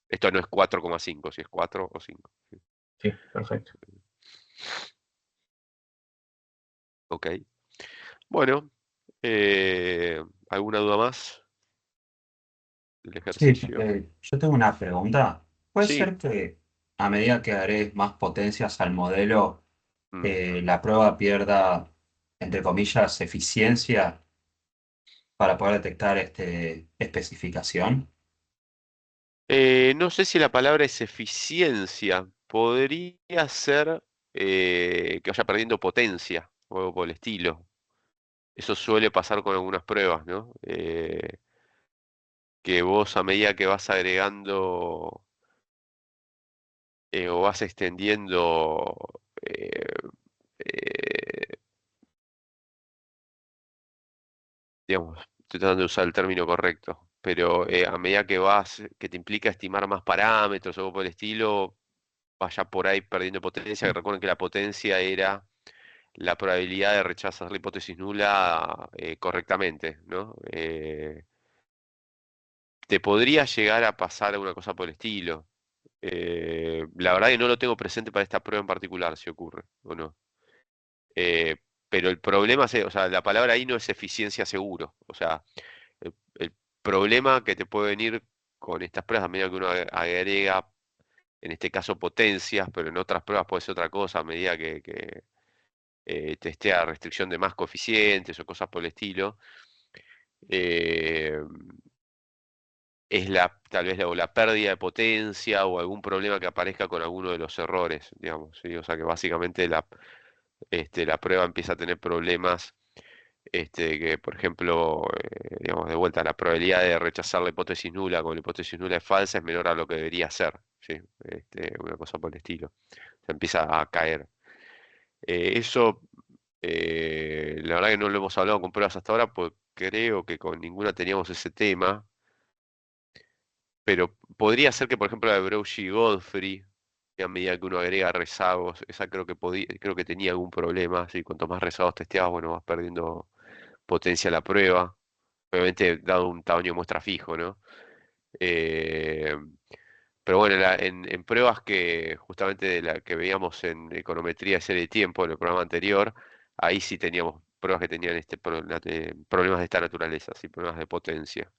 Esto no es 4,5, si es 4 o 5. ¿Sí? Sí, perfecto. Ok. Bueno, ¿alguna duda más del Sí, ejercicio? yo tengo una pregunta. ¿Puede Sí. ser que a medida que agregues más potencias al modelo, Mm. la prueba pierda, entre comillas, eficiencia para poder detectar especificación? No sé si la palabra es eficiencia. Podría ser que vaya perdiendo potencia o algo por el estilo. Eso suele pasar con algunas pruebas, ¿no? Que vos a medida que vas agregando o vas extendiendo, eh, eh, digamos, estoy tratando de usar el término correcto, pero a medida que vas, que te implica estimar más parámetros o algo por el estilo, vaya por ahí perdiendo potencia. Que recuerden que la potencia era la probabilidad de rechazar la hipótesis nula correctamente, ¿no? Te podría llegar a pasar alguna cosa por el estilo. La verdad que no lo tengo presente para esta prueba en particular, si ocurre o no. Eh, pero el problema, o sea, la palabra ahí no es eficiencia seguro. O sea, el problema que te puede venir con estas pruebas a medida que uno agrega, en este caso potencias, pero en otras pruebas puede ser otra cosa, a medida que testea restricción de más coeficientes o cosas por el estilo, eh, es tal vez o la pérdida de potencia o algún problema que aparezca con alguno de los errores, digamos, ¿sí? O sea que básicamente la prueba empieza a tener problemas, que por ejemplo, digamos, de vuelta, la probabilidad de rechazar la hipótesis nula con la hipótesis nula es falsa es menor a lo que debería ser, ¿sí? Una cosa por el estilo. Se empieza a caer. Eso, la verdad que no lo hemos hablado con pruebas hasta ahora, pues creo que con ninguna teníamos ese tema. Pero podría ser que, por ejemplo, la de Brauchi y Godfrey, que a medida que uno agrega rezagos, esa creo que tenía algún problema. Así, cuanto más rezagos testeabas, bueno, vas perdiendo potencia la prueba. Obviamente, dado un tamaño de muestra fijo, ¿no? Eh, pero bueno, en pruebas que justamente de la que veíamos en econometría de serie de tiempo, en el programa anterior, ahí sí teníamos pruebas que tenían problemas de esta naturaleza, sí, problemas de potencia.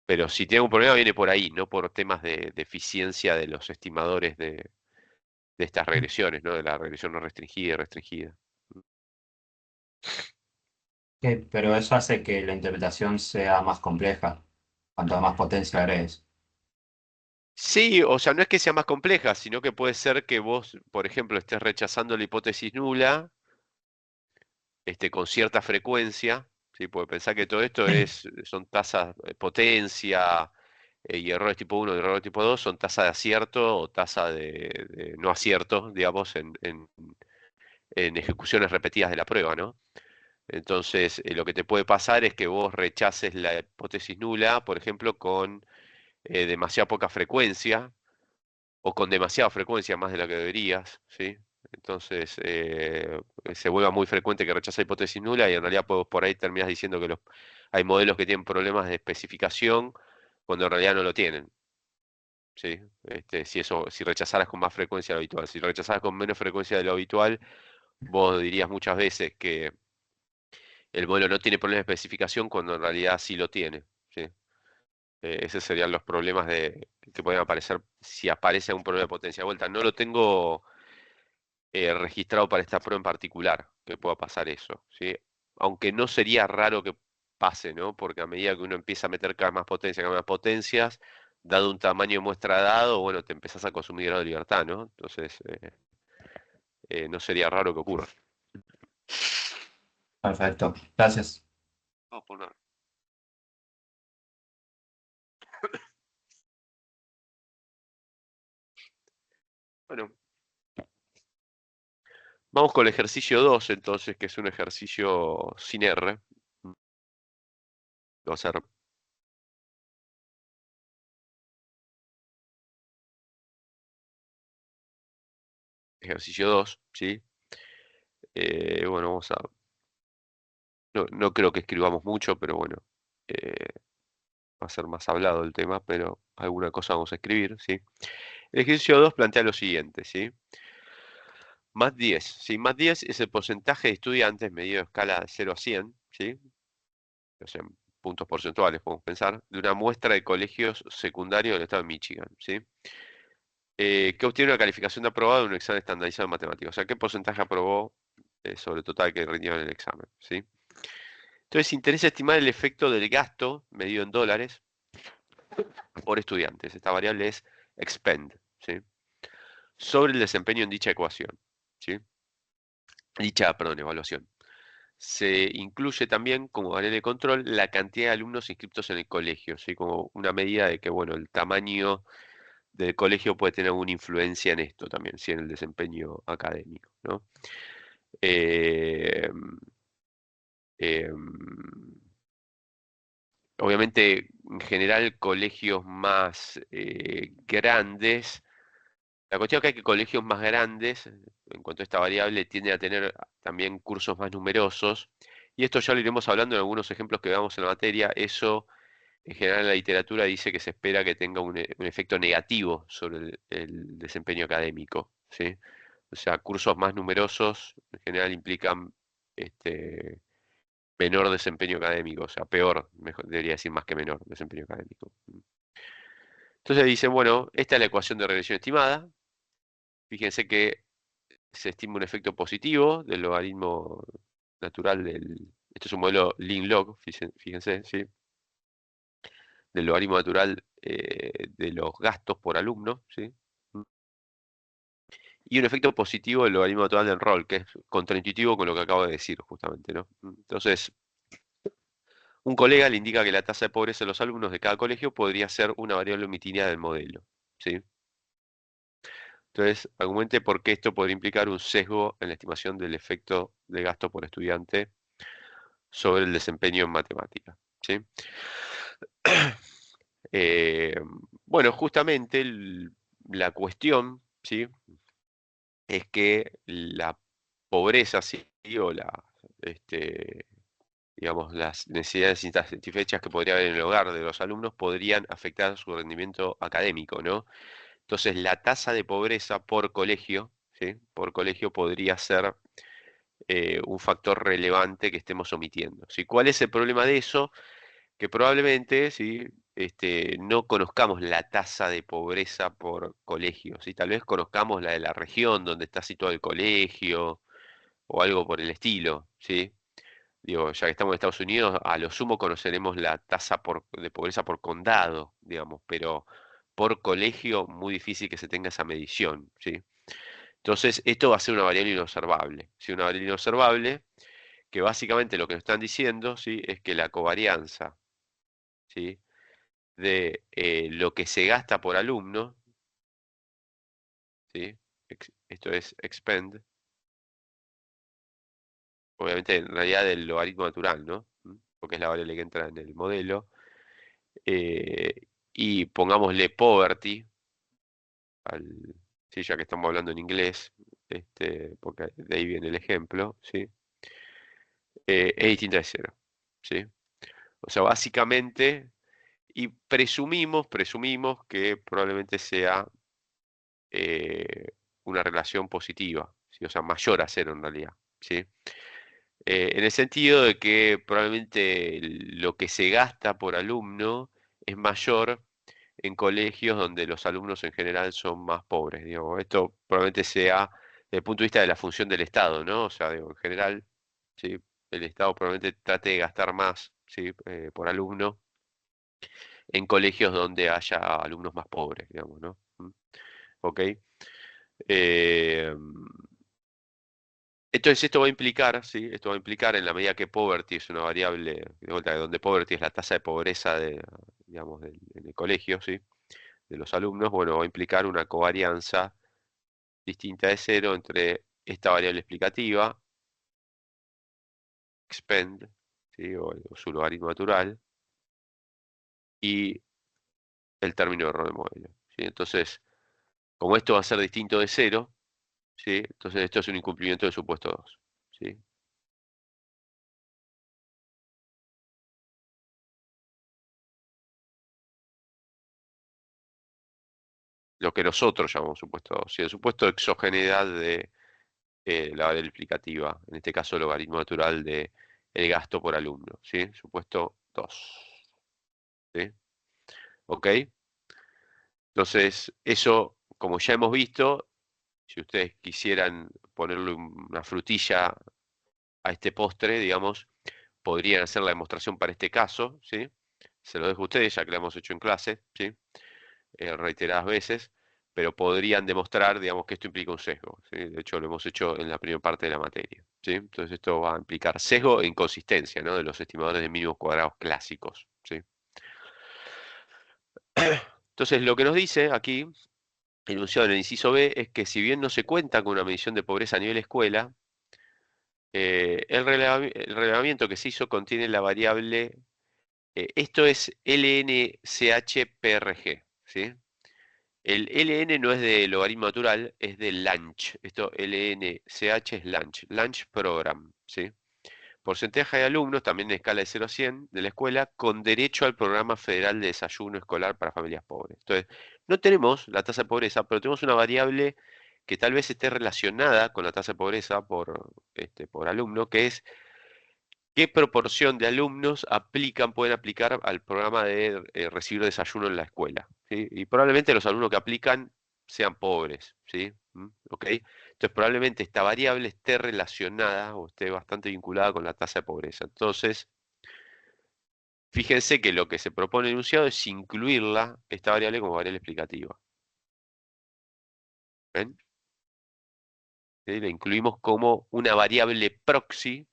Pero si tiene un problema viene por ahí, no por temas de eficiencia de los estimadores de estas regresiones, ¿no? De la regresión no restringida y restringida. Pero eso hace que la interpretación sea más compleja, cuanto más potencia agregues. Sí, o sea, no es que sea más compleja, sino que puede ser que vos, por ejemplo, estés rechazando la hipótesis nula, con cierta frecuencia, ¿sí? Porque pensar que todo esto son tasas, potencia, y errores tipo 1 y errores tipo 2 son tasa de acierto o tasa de no acierto, digamos, en ejecuciones repetidas de la prueba, ¿no? Entonces, lo que te puede pasar es que vos rechaces la hipótesis nula, por ejemplo, con demasiada poca frecuencia o con demasiada frecuencia más de la que deberías, ¿sí? Entonces, se vuelva muy frecuente que rechaza hipótesis nula y en realidad pues, por ahí terminas diciendo que hay modelos que tienen problemas de especificación cuando en realidad no lo tienen. ¿sí? Si rechazaras con más frecuencia de lo habitual. Si rechazaras con menos frecuencia de lo habitual, vos dirías muchas veces que el modelo no tiene problema de especificación cuando en realidad sí lo tiene, ¿sí? Esos serían los problemas que pueden aparecer si aparece un problema de potencia de vuelta. No lo tengo registrado para esta prueba en particular, que pueda pasar eso, ¿sí? Aunque no sería raro que pase, ¿no? Porque a medida que uno empieza a meter cada vez más potencia, cada vez más potencias, dado un tamaño de muestra dado, bueno, te empezás a consumir grado de libertad, ¿no? Entonces, no sería raro que ocurra. Perfecto. Gracias. No, por nada. Bueno, vamos con el ejercicio 2, entonces, que es un ejercicio sin R. Va a ser ejercicio 2, ¿sí? Bueno, no creo que escribamos mucho, pero bueno, eh, va a ser más hablado el tema, pero alguna cosa vamos a escribir, ¿sí? El ejercicio 2 plantea lo siguiente, ¿sí? Más 10, ¿sí? Más 10 es el porcentaje de estudiantes medido a escala de 0 a 100, ¿sí? O sea, en puntos porcentuales, podemos pensar, de una muestra de colegios secundarios del estado de Michigan, ¿sí? Que obtiene una calificación de aprobado en un examen estandarizado en matemáticas. O sea, ¿qué porcentaje aprobó sobre el total que rindió en el examen? ¿Sí? Entonces, interesa estimar el efecto del gasto medido en dólares por estudiantes. Esta variable es expend, ¿sí? Sobre el desempeño en dicha ecuación, ¿sí? Perdón, evaluación. Se incluye también como variable de control la cantidad de alumnos inscritos en el colegio, ¿sí? Como una medida de que, bueno, el tamaño del colegio puede tener alguna influencia en esto también, ¿sí? En el desempeño académico, ¿no? Eh, em, Obviamente, en general, colegios más grandes. La cuestión acá es que colegios más grandes, en cuanto a esta variable, tienden a tener también cursos más numerosos. Y esto ya lo iremos hablando en algunos ejemplos que veamos en la materia. Eso, en general, en la literatura dice que se espera que tenga un efecto negativo sobre el desempeño académico, ¿sí? O sea, cursos más numerosos, en general, implican este, menor desempeño académico, o sea, peor, mejor, debería decir más que menor desempeño académico. Entonces dice, bueno, esta es la ecuación de regresión estimada. Fíjense que se estima un efecto positivo del logaritmo natural esto es un modelo lin-log, fíjense, ¿sí? Del logaritmo natural de los gastos por alumno, ¿sí? Y un efecto positivo del logaritmo natural del rol, que es contraintuitivo con lo que acabo de decir justamente, ¿no? Entonces, un colega le indica que la tasa de pobreza de los alumnos de cada colegio podría ser una variable omitida del modelo, ¿sí? Entonces, argumente por qué esto podría implicar un sesgo en la estimación del efecto de gasto por estudiante sobre el desempeño en matemática, ¿sí? Eh, bueno, justamente la cuestión, ¿sí? Es que la pobreza, ¿sí? O digamos, las necesidades insatisfechas que podría haber en el hogar de los alumnos podrían afectar su rendimiento académico, ¿no? Entonces, la tasa de pobreza por colegio, ¿sí? Por colegio podría ser un factor relevante que estemos omitiendo, ¿sí? ¿Cuál es el problema de eso? Que probablemente, ¿sí? No conozcamos la tasa de pobreza por colegio, ¿sí? Tal vez conozcamos la de la región donde está situado el colegio o algo por el estilo, ¿sí? Digo, ya que estamos en Estados Unidos, a lo sumo conoceremos la tasa de pobreza por condado, digamos, pero por colegio muy difícil que se tenga esa medición, ¿sí? Entonces, esto va a ser una variable inobservable, ¿sí? Una variable inobservable que básicamente lo que nos están diciendo, ¿sí? Es que la covarianza, ¿sí? De lo que se gasta por alumno, ¿sí? Esto es expend, obviamente en realidad del logaritmo natural, ¿no? Porque es la variable que entra en el modelo. eh, y pongámosle poverty, sí, ya que estamos hablando en inglés, porque de ahí viene el ejemplo, ¿sí? Es distinta de cero, ¿sí? O sea, básicamente Y presumimos que probablemente sea una relación positiva, ¿sí? O sea, mayor a cero en realidad, ¿sí? En el sentido de que probablemente lo que se gasta por alumno es mayor en colegios donde los alumnos en general son más pobres, digamos. Esto probablemente sea desde el punto de vista de la función del Estado, ¿no? O sea, digo, en general, ¿sí? El Estado probablemente trate de gastar más, ¿sí? Por alumno en colegios donde haya alumnos más pobres, digamos, ¿no? ¿Ok? Eh, entonces esto va a implicar, ¿sí? Esto va a implicar en la medida que poverty es una variable, de vuelta, donde poverty es la tasa de pobreza digamos, en el colegio, ¿sí? De los alumnos, bueno, va a implicar una covarianza distinta de cero entre esta variable explicativa, expend, ¿sí? O su logaritmo natural, y el término de error de modelo, ¿sí? Entonces, como esto va a ser distinto de cero, ¿sí? Entonces esto es un incumplimiento del supuesto 2, ¿sí? Lo que nosotros llamamos supuesto 2, ¿sí? El supuesto de exogeneidad de la variable explicativa, en este caso el logaritmo natural de el gasto por alumno, ¿sí? Supuesto 2, ¿sí? ¿Ok? Entonces, eso, como ya hemos visto, si ustedes quisieran ponerle una frutilla a este postre, digamos, podrían hacer la demostración para este caso, ¿sí? Se lo dejo a ustedes, ya que lo hemos hecho en clase, ¿sí? Reiteradas veces, pero podrían demostrar, digamos, que esto implica un sesgo, ¿sí? De hecho, lo hemos hecho en la primera parte de la materia, ¿sí? Entonces, esto va a implicar sesgo e inconsistencia, ¿no? De los estimadores de mínimos cuadrados clásicos, ¿sí? Entonces, lo que nos dice aquí, enunciado en el inciso B, es que si bien no se cuenta con una medición de pobreza a nivel escuela, el relevamiento que se hizo contiene la variable, esto es LNCH-PRG, ¿sí? El LN no es de logaritmo natural, es de Lunch. Esto LNCH es Lunch, Lunch Program, ¿sí? Porcentaje de alumnos, también en escala de 0 a 100, de la escuela, con derecho al programa federal de desayuno escolar para familias pobres. Entonces, no tenemos la tasa de pobreza, pero tenemos una variable que tal vez esté relacionada con la tasa de pobreza por alumno, que es qué proporción de alumnos pueden aplicar al programa de recibir desayuno en la escuela, ¿sí? Y probablemente los alumnos que aplican sean pobres, ¿sí? ¿Ok? Entonces probablemente esta variable esté relacionada o esté bastante vinculada con la tasa de pobreza. Entonces, fíjense que lo que se propone en el enunciado es incluirla, esta variable, como variable explicativa. ¿Ven? ¿Sí? La incluimos como una variable proxy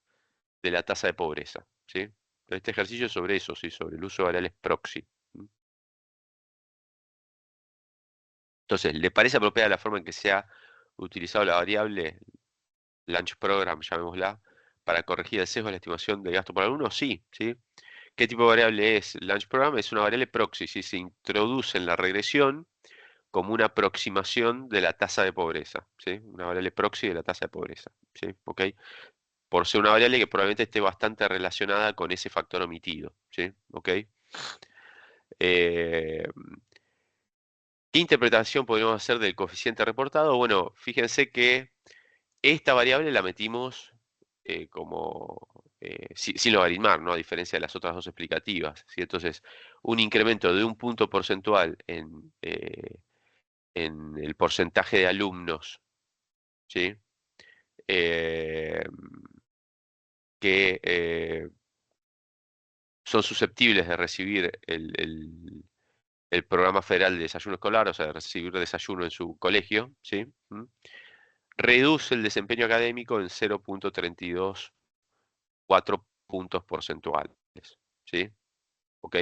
de la tasa de pobreza, ¿sí? Este ejercicio es sobre eso, ¿sí? Sobre el uso de variables proxy. Entonces, ¿le parece apropiada la forma en que se ha utilizado la variable Lunch Program, llamémosla, para corregir el sesgo de la estimación de gasto por alumno? Sí, ¿sí? ¿Qué tipo de variable es Lunch Program? Es una variable proxy, ¿sí? Se introduce en la regresión como una aproximación de la tasa de pobreza, ¿sí? Una variable proxy de la tasa de pobreza, ¿sí? ¿Ok? Por ser una variable que probablemente esté bastante relacionada con ese factor omitido, ¿sí? ¿Ok? Eh, ¿Qué interpretación podríamos hacer del coeficiente reportado? Bueno, fíjense que esta variable la metimos sin logaritmar, ¿no? A diferencia de las otras dos explicativas, ¿sí? Entonces, un incremento de un punto porcentual en el porcentaje de alumnos, ¿sí? Eh, que son susceptibles de recibir el programa federal de desayuno escolar, o sea, de recibir desayuno en su colegio, ¿sí? Reduce el desempeño académico en 0,324 puntos porcentuales, ¿sí? ¿Ok?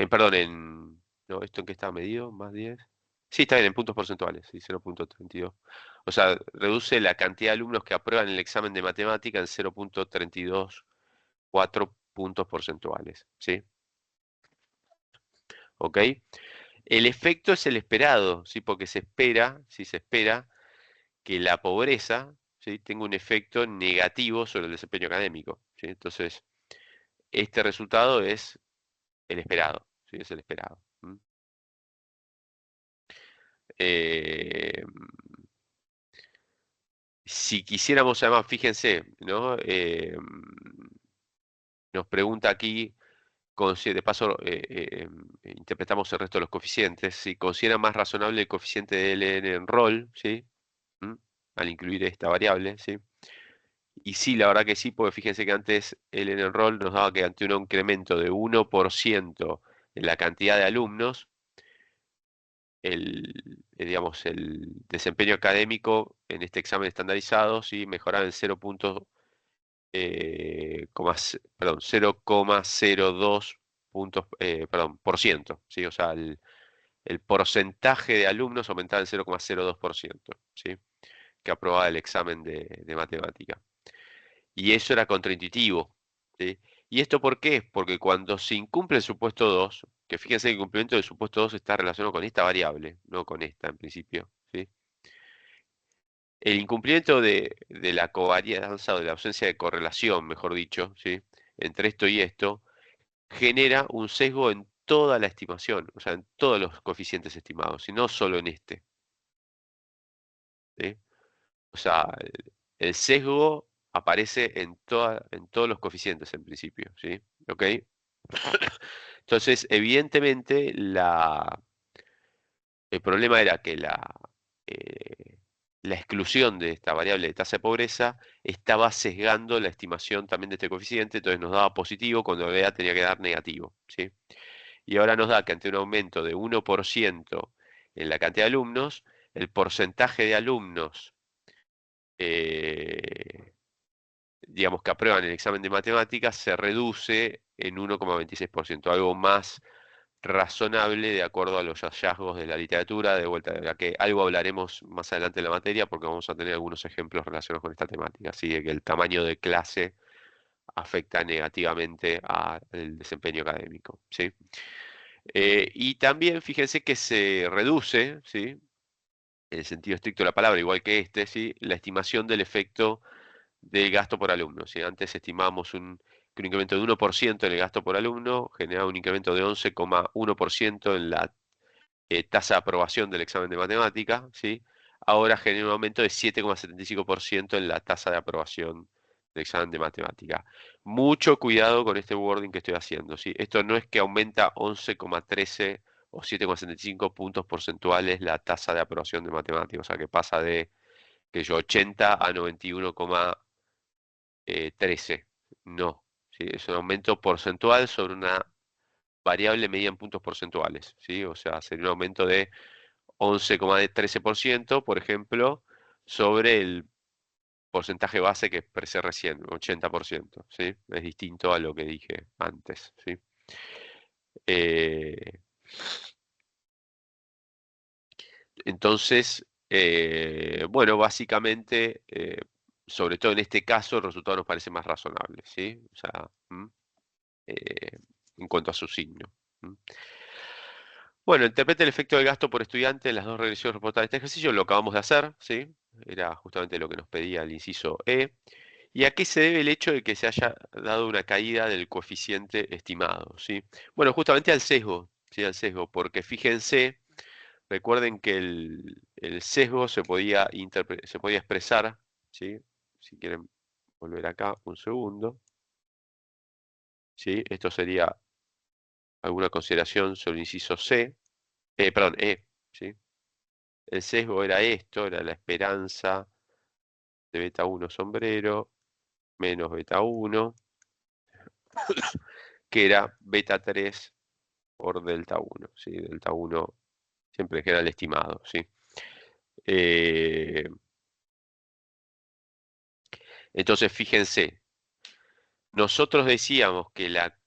Perdón, ¿no? ¿Esto en qué está medido? ¿Más 10? Sí, está bien, en puntos porcentuales, sí, 0,32. O sea, reduce la cantidad de alumnos que aprueban el examen de matemática en 0,324 puntos porcentuales, ¿sí? ¿Ok? El efecto es el esperado, ¿sí? Porque se espera, ¿sí? Se espera que la pobreza, ¿sí? Tenga un efecto negativo sobre el desempeño académico, ¿sí? Entonces, este resultado es el esperado, ¿sí? Es el esperado. Eh, si quisiéramos, además, fíjense, ¿no? Nos pregunta aquí, de paso interpretamos el resto de los coeficientes, si considera más razonable el coeficiente de ln en roll, ¿sí? Al incluir esta variable, ¿sí? Y sí, la verdad que sí, porque fíjense que antes ln en roll nos daba que ante un incremento de 1% en la cantidad de alumnos, digamos, el desempeño académico en este examen estandarizado, ¿sí? Mejoraba en 0,02 puntos, por ciento, ¿sí? O sea, el porcentaje de alumnos aumentaba en 0,02%, ¿sí? Que aprobaba el examen de matemática. Y eso era contraintuitivo, ¿sí? ¿Y esto por qué? Porque cuando se incumple el supuesto 2, que fíjense que el cumplimiento del supuesto 2 está relacionado con esta variable, no con esta en principio, ¿sí? El incumplimiento de la covarianza o de la ausencia de correlación, mejor dicho, ¿sí? Entre esto y esto, genera un sesgo en toda la estimación, o sea, en todos los coeficientes estimados, y no solo en este, ¿sí? O sea, el sesgo aparece en todos los coeficientes en principio, ¿sí? ¿Ok? Entonces, evidentemente, el problema era que la exclusión de esta variable de tasa de pobreza estaba sesgando la estimación también de este coeficiente, entonces nos daba positivo cuando en realidad tenía que dar negativo, ¿sí? Y ahora nos da que ante un aumento de 1% en la cantidad de alumnos, el porcentaje de alumnos eh, digamos, que aprueban el examen de matemáticas se reduce en 1,26%, algo más razonable de acuerdo a los hallazgos de la literatura, de vuelta, de la que algo hablaremos más adelante en la materia, porque vamos a tener algunos ejemplos relacionados con esta temática, así de que el tamaño de clase afecta negativamente al desempeño académico, ¿sí? Y también fíjense que se reduce, ¿sí? En el sentido estricto de la palabra, igual que este, ¿sí? La estimación del efecto del gasto por alumno. Si antes estimábamos que un incremento de 1% en el gasto por alumno generaba un incremento de 11,1% en la tasa de aprobación del examen de matemática, ¿sí? Ahora genera un aumento de 7,75% en la tasa de aprobación del examen de matemática. Mucho cuidado con este wording que estoy haciendo, ¿sí? Esto no es que aumenta 11,13 o 7,75 puntos porcentuales la tasa de aprobación de matemática, o sea que pasa de que yo 80 a 91,13. No, ¿sí? Es un aumento porcentual sobre una variable medida en puntos porcentuales, ¿sí? O sea, sería un aumento de 11,13%, por ejemplo, sobre el porcentaje base que expresé recién, 80%, ¿sí? Es distinto a lo que dije antes, ¿sí? Eh, entonces, bueno, básicamente, sobre todo en este caso, el resultado nos parece más razonable, ¿sí? O sea, eh, en cuanto a su signo. Bueno, interprete el efecto del gasto por estudiante en las dos regresiones reportadas de este ejercicio, lo acabamos de hacer, ¿sí? Era justamente lo que nos pedía el inciso E. ¿Y a qué se debe el hecho de que se haya dado una caída del coeficiente estimado, ¿sí? Bueno, justamente al sesgo, ¿sí? Al sesgo, porque fíjense, recuerden que el sesgo se podía expresar, ¿sí? Si quieren volver acá un segundo, ¿sí? Esto sería alguna consideración sobre el inciso C, perdón, E, ¿sí? El sesgo era esto, era la esperanza de beta 1 sombrero menos beta 1, que era beta 3 por delta 1, ¿sí? Delta 1 siempre en general estimado, ¿sí? Eh, entonces, fíjense, nosotros decíamos que la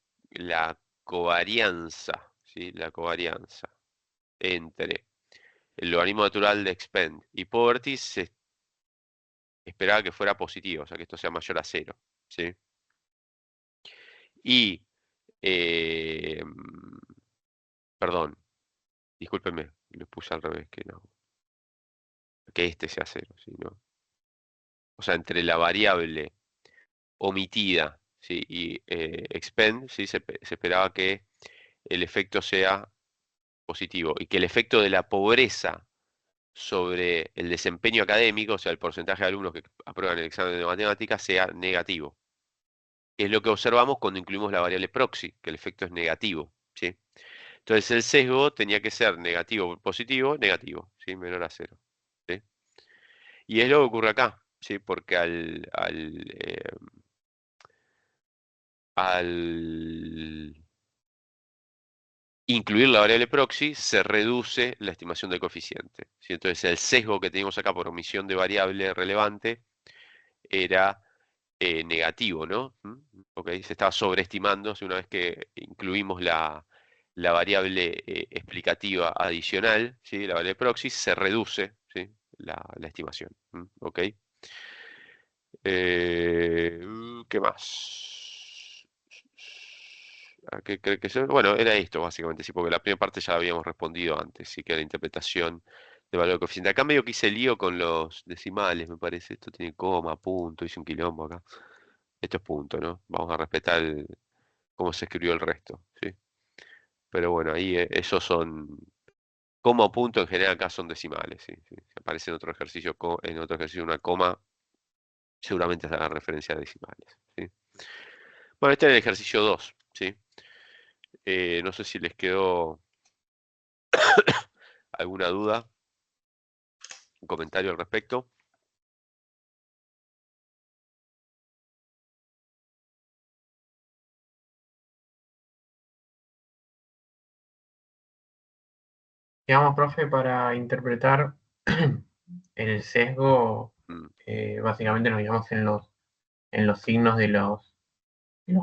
covarianza, ¿sí? La covarianza entre el logaritmo natural de expand y poverty se esperaba que fuera positivo, o sea, que esto sea mayor a 0, ¿sí? Y, perdón, discúlpenme, lo puse al revés, que no, que este sea 0, ¿sí? ¿No? O sea, entre la variable omitida, ¿sí? Y expend, ¿sí? Se esperaba que el efecto sea positivo y que el efecto de la pobreza sobre el desempeño académico, o sea, el porcentaje de alumnos que aprueban el examen de matemáticas, sea negativo. Es lo que observamos cuando incluimos la variable proxy, que el efecto es negativo, ¿sí? Entonces el sesgo tenía que ser negativo, positivo, negativo, ¿sí? Menor a cero, ¿sí? Y es lo que ocurre acá, ¿sí? Porque al incluir la variable proxy se reduce la estimación del coeficiente, ¿sí? Entonces el sesgo que teníamos acá por omisión de variable relevante era negativo, ¿no? Ok, se estaba sobreestimando, una vez que incluimos la variable explicativa adicional, ¿sí? La variable proxy, se reduce, ¿sí? La estimación. Ok. ¿Qué más? Bueno, era esto básicamente, sí, porque la primera parte ya la habíamos respondido antes, sí, que era la interpretación de valor de coeficiente. Acá medio que hice lío con los decimales, me parece. Esto tiene coma, punto, hice un quilombo acá. Esto es punto, ¿no? Vamos a respetar cómo se escribió el resto, ¿sí? Pero bueno, ahí esos son, coma, punto, en general acá son decimales, ¿sí? Si aparece en otro ejercicio una coma, seguramente se haga referencia a decimales, ¿sí? Bueno, este es el ejercicio 2, ¿sí? No sé si les quedó alguna duda, un comentario al respecto. Digamos, profe, para interpretar el sesgo, Mm. básicamente nos guiamos en los signos de los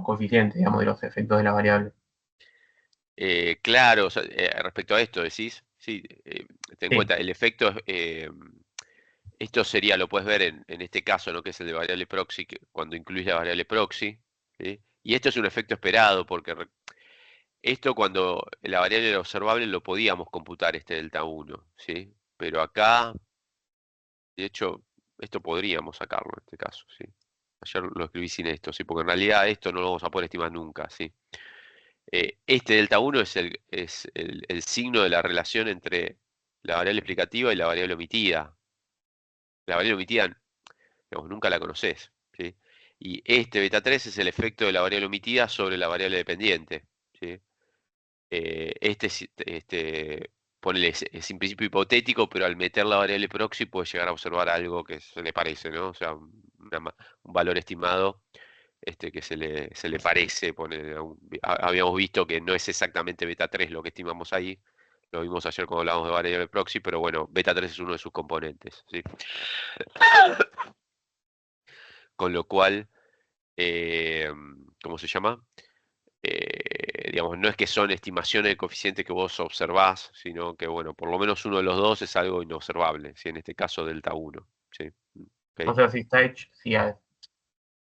coeficientes, digamos, de los efectos de la variable. Claro, o sea, respecto a esto decís, sí, ten en Sí, cuenta, el efecto esto sería, lo puedes ver en este caso, ¿no? Que es el de variable proxy, cuando incluís la variable proxy, ¿sí? Y esto es un efecto esperado, porque esto cuando la variable era observable lo podíamos computar este delta 1, ¿sí? Pero acá, de hecho, esto podríamos sacarlo en este caso, ¿sí? Ayer lo escribí sin esto, ¿sí? Porque en realidad esto no lo vamos a poder estimar nunca, ¿sí? Este delta 1 es el signo de la relación entre la variable explicativa y la variable omitida. La variable omitida, digamos, nunca la conoces, ¿sí? Y este beta 3 es el efecto de la variable omitida sobre la variable dependiente, ¿sí? Ponele, es en principio hipotético, pero al meter la variable proxy puede llegar a observar algo que se le parece, ¿no? O sea, un valor estimado que se le parece. Habíamos visto que no es exactamente beta 3 lo que estimamos ahí. Lo vimos ayer cuando hablábamos de variable proxy, pero bueno, beta 3 es uno de sus componentes, ¿sí? Con lo cual, eh, ¿cómo se llama? Digamos, no es que son estimaciones de coeficiente que vos observás, sino que, bueno, por lo menos uno de los dos es algo inobservable, ¿sí? En este caso, delta 1, ¿sí? o Ok. sea,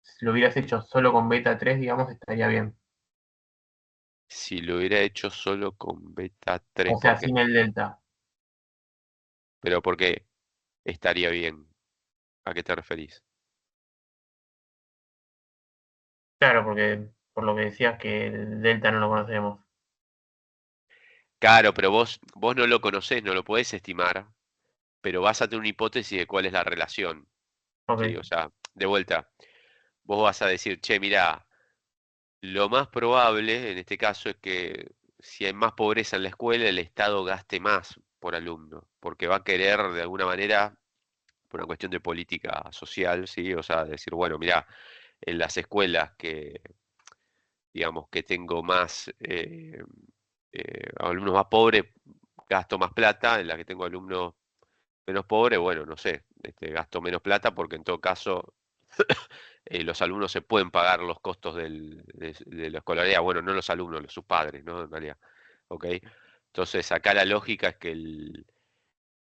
si lo hubieras hecho solo con beta 3, digamos, estaría bien. Si lo hubiera hecho solo con beta 3, O ¿por sea, qué? sin el delta. Pero ¿por qué estaría bien? ¿A qué te referís? Claro, porque por lo que decías que el delta no lo conocemos. Claro, pero vos no lo conocés, no lo podés estimar, pero vas a tener una hipótesis de cuál es la relación, ¿sí? Ok, O sea, de vuelta, vos vas a decir, che, mirá, lo más probable en este caso es que si hay más pobreza en la escuela, el Estado gaste más por alumno, porque va a querer de alguna manera, por una cuestión de política social, ¿sí? O sea, decir, bueno, mirá, en las escuelas que, digamos, que tengo más alumnos más pobres, gasto más plata, en la que tengo alumnos menos pobres, bueno, no sé, gasto menos plata porque en todo caso los alumnos se pueden pagar los costos de la escolaridad, bueno, no los alumnos, sus padres, ¿no? En realidad, ¿ok? Entonces acá la lógica es que el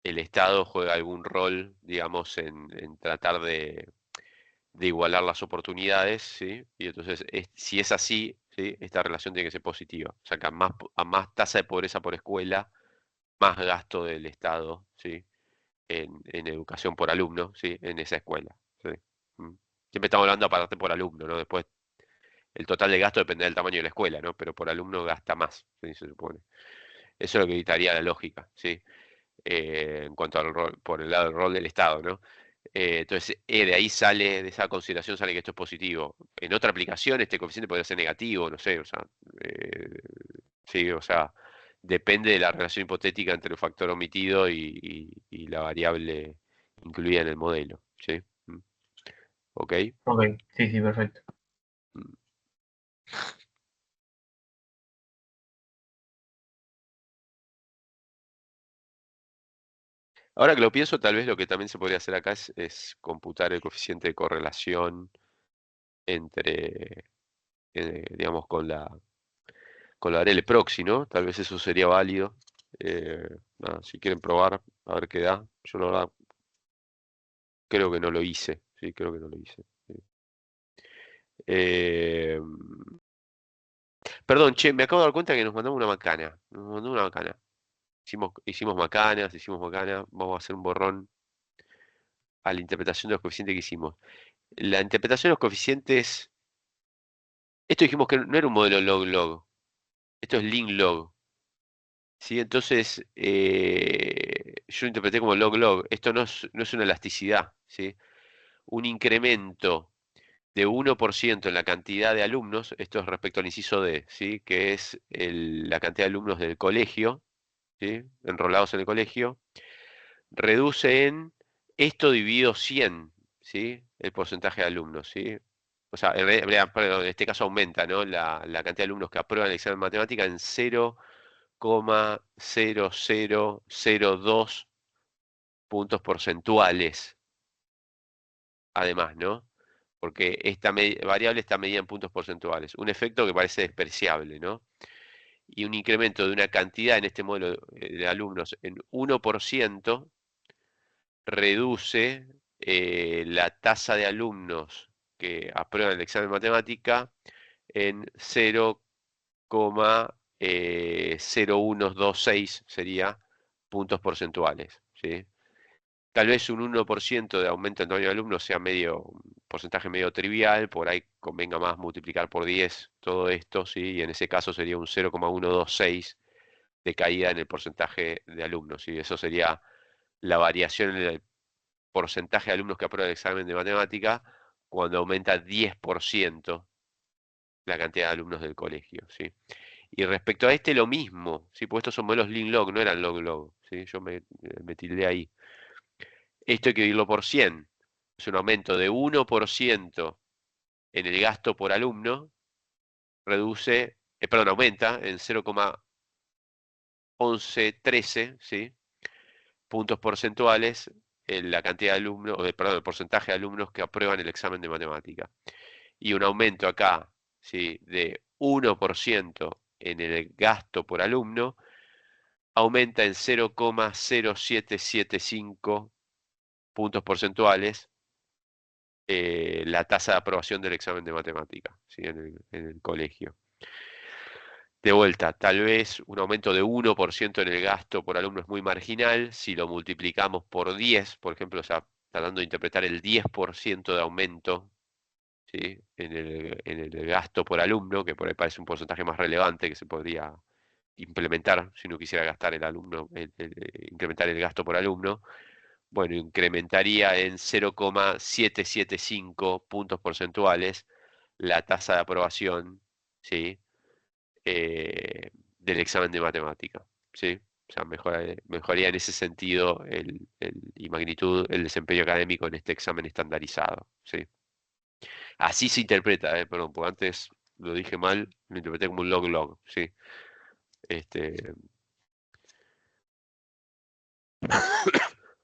Estado juega algún rol, digamos, en tratar de igualar las oportunidades, ¿sí? Y entonces, si es así, ¿sí? Esta relación tiene que ser positiva. O sea, que a más tasa de pobreza por escuela, más gasto del Estado, ¿sí? En educación por alumno, ¿sí? En esa escuela, ¿sí? Mm. Siempre estamos hablando aparte por alumno, ¿no? Después el total de gasto depende del tamaño de la escuela, ¿no? Pero por alumno gasta más, ¿sí? Se supone. Eso es lo que evitaría la lógica, ¿sí? En cuanto al rol, por el lado del rol del Estado, ¿no? Entonces, de ahí sale, de esa consideración sale que esto es positivo. En otra aplicación, este coeficiente podría ser negativo, no sé, o sea, sí, o sea, depende de la relación hipotética entre el factor omitido y la variable incluida en el modelo, ¿sí? ¿Ok? Ok, sí, sí, perfecto. Mm. Ahora que lo pienso, tal vez lo que también se podría hacer acá es computar el coeficiente de correlación entre, digamos, con la variable proxy, ¿no? Tal vez eso sería válido. Nada, si quieren probar, a ver qué da. Yo la verdad creo que no lo hice. Sí, creo que no lo hice. Sí. Eh, Perdón, che, me acabo de dar cuenta que nos mandamos una macana. Nos mandó una macana. Hicimos macanas. Vamos a hacer un borrón a la interpretación de los coeficientes que hicimos. La interpretación de los coeficientes. Esto dijimos que no era un modelo log-log. Esto es lin-log. ¿Sí? Entonces, yo lo interpreté como log-log. Esto no es una elasticidad. ¿Sí? Un incremento de 1% en la cantidad de alumnos, esto es respecto al inciso D, ¿sí? Que es la cantidad de alumnos del colegio, ¿sí? Enrolados en el colegio, reduce en esto dividido 100, ¿sí? El porcentaje de alumnos, ¿sí? O sea, perdón, en este caso aumenta, ¿no? La cantidad de alumnos que aprueban el examen de matemática en 0,0002 puntos porcentuales, además, ¿no? Porque esta variable está medida en puntos porcentuales. Un efecto que parece despreciable, ¿no? Y un incremento de una cantidad en este modelo de alumnos en 1% reduce la tasa de alumnos que aprueban el examen de matemática en 0,0126 sería puntos porcentuales, ¿sí? Tal vez un 1% de aumento en tamaño de alumnos sea un porcentaje medio trivial, por ahí convenga más multiplicar por 10 todo esto, ¿sí? Y en ese caso sería un 0,126 de caída en el porcentaje de alumnos, ¿sí? Eso sería la variación en el porcentaje de alumnos que aprueban el examen de matemática cuando aumenta 10% la cantidad de alumnos del colegio, ¿sí? Y respecto a este lo mismo, ¿sí? Pues estos son modelos lin-log, no eran log-log, ¿sí? Yo me tildé ahí. Esto hay que dividirlo por 100. Es un aumento de 1% en el gasto por alumno, aumenta en 0,1113, ¿sí? Puntos porcentuales en la cantidad de alumnos, perdón, el porcentaje de alumnos que aprueban el examen de matemática. Y un aumento acá, ¿sí? De 1% en el gasto por alumno, aumenta en 0,0775 puntos porcentuales la tasa de aprobación del examen de matemática, ¿sí? En el colegio. De vuelta, tal vez un aumento de 1% en el gasto por alumno es muy marginal. Si lo multiplicamos por 10, por ejemplo, o sea, tratando de interpretar el 10% de aumento, ¿sí? en el gasto por alumno, que por ahí parece un porcentaje más relevante que se podría implementar si uno quisiera gastar el alumno, incrementar el gasto por alumno. Bueno, incrementaría en 0,775 puntos porcentuales la tasa de aprobación, ¿sí? Del examen de matemática, ¿sí? O sea, mejoraría en ese sentido y magnitud el desempeño académico en este examen estandarizado, ¿sí? Así se interpreta, perdón, porque antes lo dije mal, lo interpreté como un log-log, ¿sí? Este,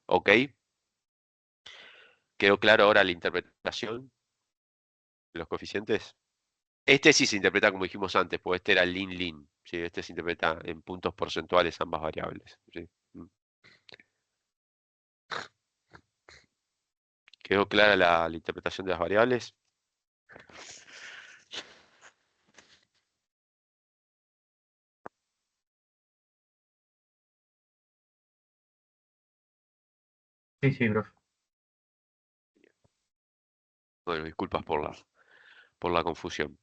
¿ok? ¿Quedó claro ahora la interpretación de los coeficientes? Este sí se interpreta como dijimos antes, porque este era lin-lin, ¿sí? Este se interpreta en puntos porcentuales ambas variables, ¿sí? ¿Quedó clara la interpretación de las variables? Sí, sí, profe. Bueno, disculpas por la confusión.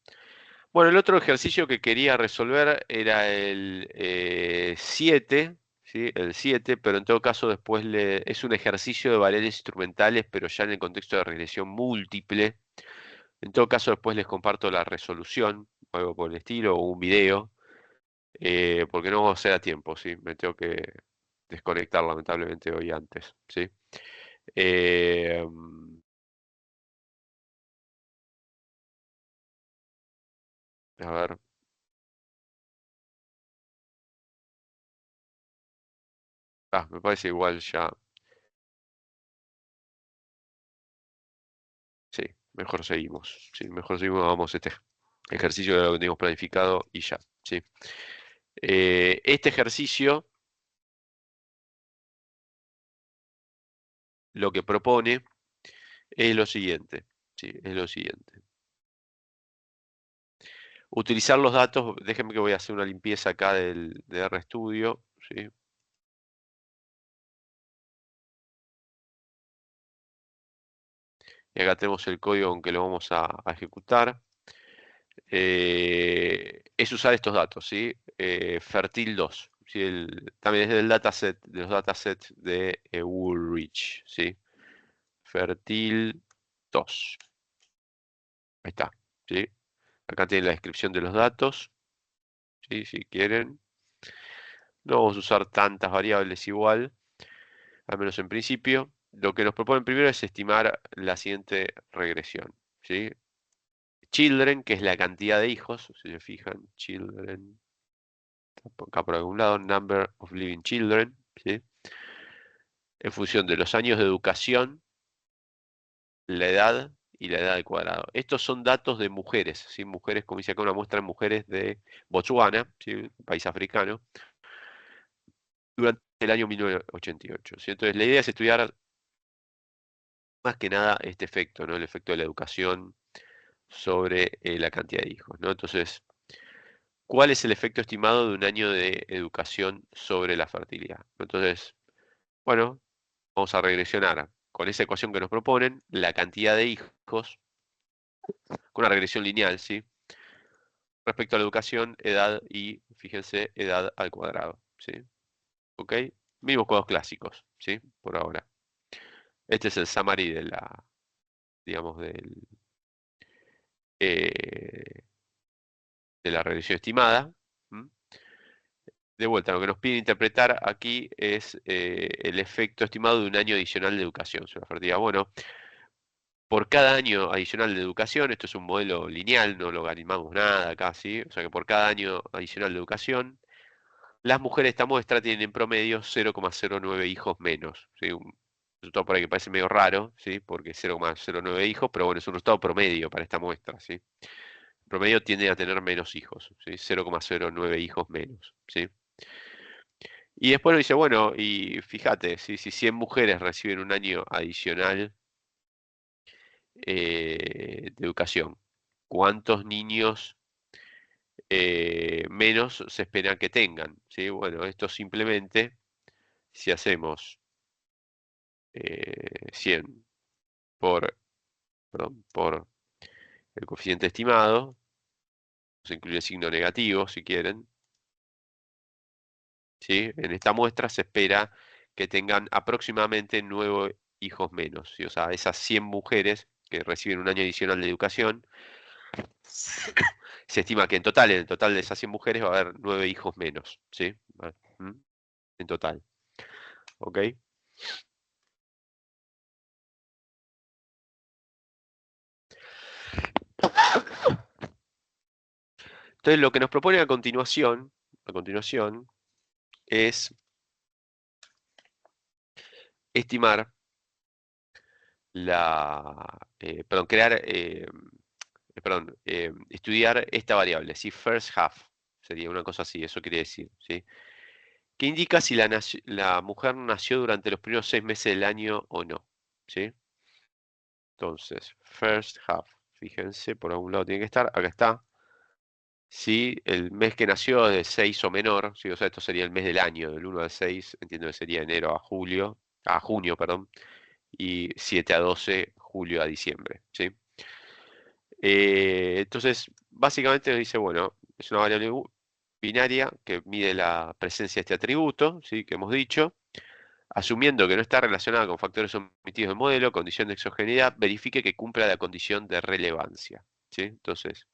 Bueno, el otro ejercicio que quería resolver era el 7, ¿sí? El 7, pero en todo caso después es un ejercicio de valores instrumentales, pero ya en el contexto de regresión múltiple. En todo caso después les comparto la resolución, o algo por el estilo, o un video, porque no vamos a hacer a tiempo, ¿sí? Me tengo que desconectar lamentablemente hoy antes, ¿sí? Eh, a ver. Me parece igual ya. Sí, mejor seguimos. Sí, mejor seguimos, vamos este ejercicio de lo que teníamos planificado y ya. Sí. Este ejercicio lo que propone es lo siguiente. Sí, es lo siguiente. Utilizar los datos, déjenme que voy a hacer una limpieza acá de RStudio. ¿Sí? Y acá tenemos el código con que lo vamos a ejecutar. Es usar estos datos, ¿sí? Fertil 2, ¿sí? También es del dataset, de los datasets de Woolrich, ¿sí? Fertil 2. Ahí está, ¿sí? Acá tienen la descripción de los datos, ¿sí? Si quieren. No vamos a usar tantas variables igual, al menos en principio. Lo que nos proponen primero es estimar la siguiente regresión, ¿sí? Children, que es la cantidad de hijos, si se fijan, children, acá por algún lado, number of living children, ¿sí? En función de los años de educación, la edad y la edad al cuadrado. Estos son datos de mujeres, ¿sí? Mujeres, como dice acá, una muestra de mujeres de Botsuana, ¿sí? Un país africano, durante el año 1988, ¿sí? Entonces, la idea es estudiar más que nada este efecto, ¿no? El efecto de la educación sobre la cantidad de hijos, ¿no? Entonces, ¿cuál es el efecto estimado de un año de educación sobre la fertilidad? Entonces, bueno, vamos a regresionar con esa ecuación que nos proponen, la cantidad de hijos, con una regresión lineal, ¿sí? Respecto a la educación, edad y, fíjense, edad al cuadrado, ¿sí? ¿Ok? Mismos cuadros clásicos, ¿sí? Por ahora. Este es el summary de la, digamos, eh, de la regresión estimada. ¿M? De vuelta, lo que nos pide interpretar aquí es el efecto estimado de un año adicional de educación sobre la fertilidad. Bueno, por cada año adicional de educación, esto es un modelo lineal, no logaritmamos nada casi, o sea que por cada año adicional de educación, las mujeres de esta muestra tienen en promedio 0,09 hijos menos, ¿sí? Un resultado por ahí que parece medio raro, ¿sí? Porque 0,09 hijos, pero bueno, es un resultado promedio para esta muestra, ¿sí? El promedio tiende a tener menos hijos, ¿sí? 0,09 hijos menos, ¿sí? Y después nos dice, bueno, y fíjate, ¿sí? Si 100 mujeres reciben un año adicional de educación, ¿cuántos niños menos se espera que tengan? ¿Sí? Bueno, esto simplemente, si hacemos 100 por, perdón, por el coeficiente estimado, se incluye el signo negativo si quieren, ¿sí? En esta muestra se espera que tengan aproximadamente 9 hijos menos, ¿sí? O sea, esas 100 mujeres que reciben un año adicional de educación, se estima que en el total de esas 100 mujeres va a haber 9 hijos menos, ¿sí? ¿Mm? En total, ¿ok? Entonces, lo que nos propone a continuación es estimar perdón, estudiar esta variable, ¿sí? First half, sería una cosa así, eso quiere decir, ¿sí? Que indica si la mujer nació durante los primeros 6 meses del año o no, ¿sí? Entonces, first half, fíjense, por algún lado tiene que estar, acá está. Si el mes que nació es de 6 o menor, ¿sí? O sea, esto sería el mes del año, del 1 al 6, entiendo que sería enero a junio, perdón, y 7 a 12, julio a diciembre, ¿sí? Entonces, básicamente nos dice, bueno, es una variable binaria que mide la presencia de este atributo, ¿sí? Que hemos dicho. Asumiendo que no está relacionada con factores omitidos del modelo, condición de exogeneidad, verifique que cumpla la condición de relevancia, ¿sí? Entonces,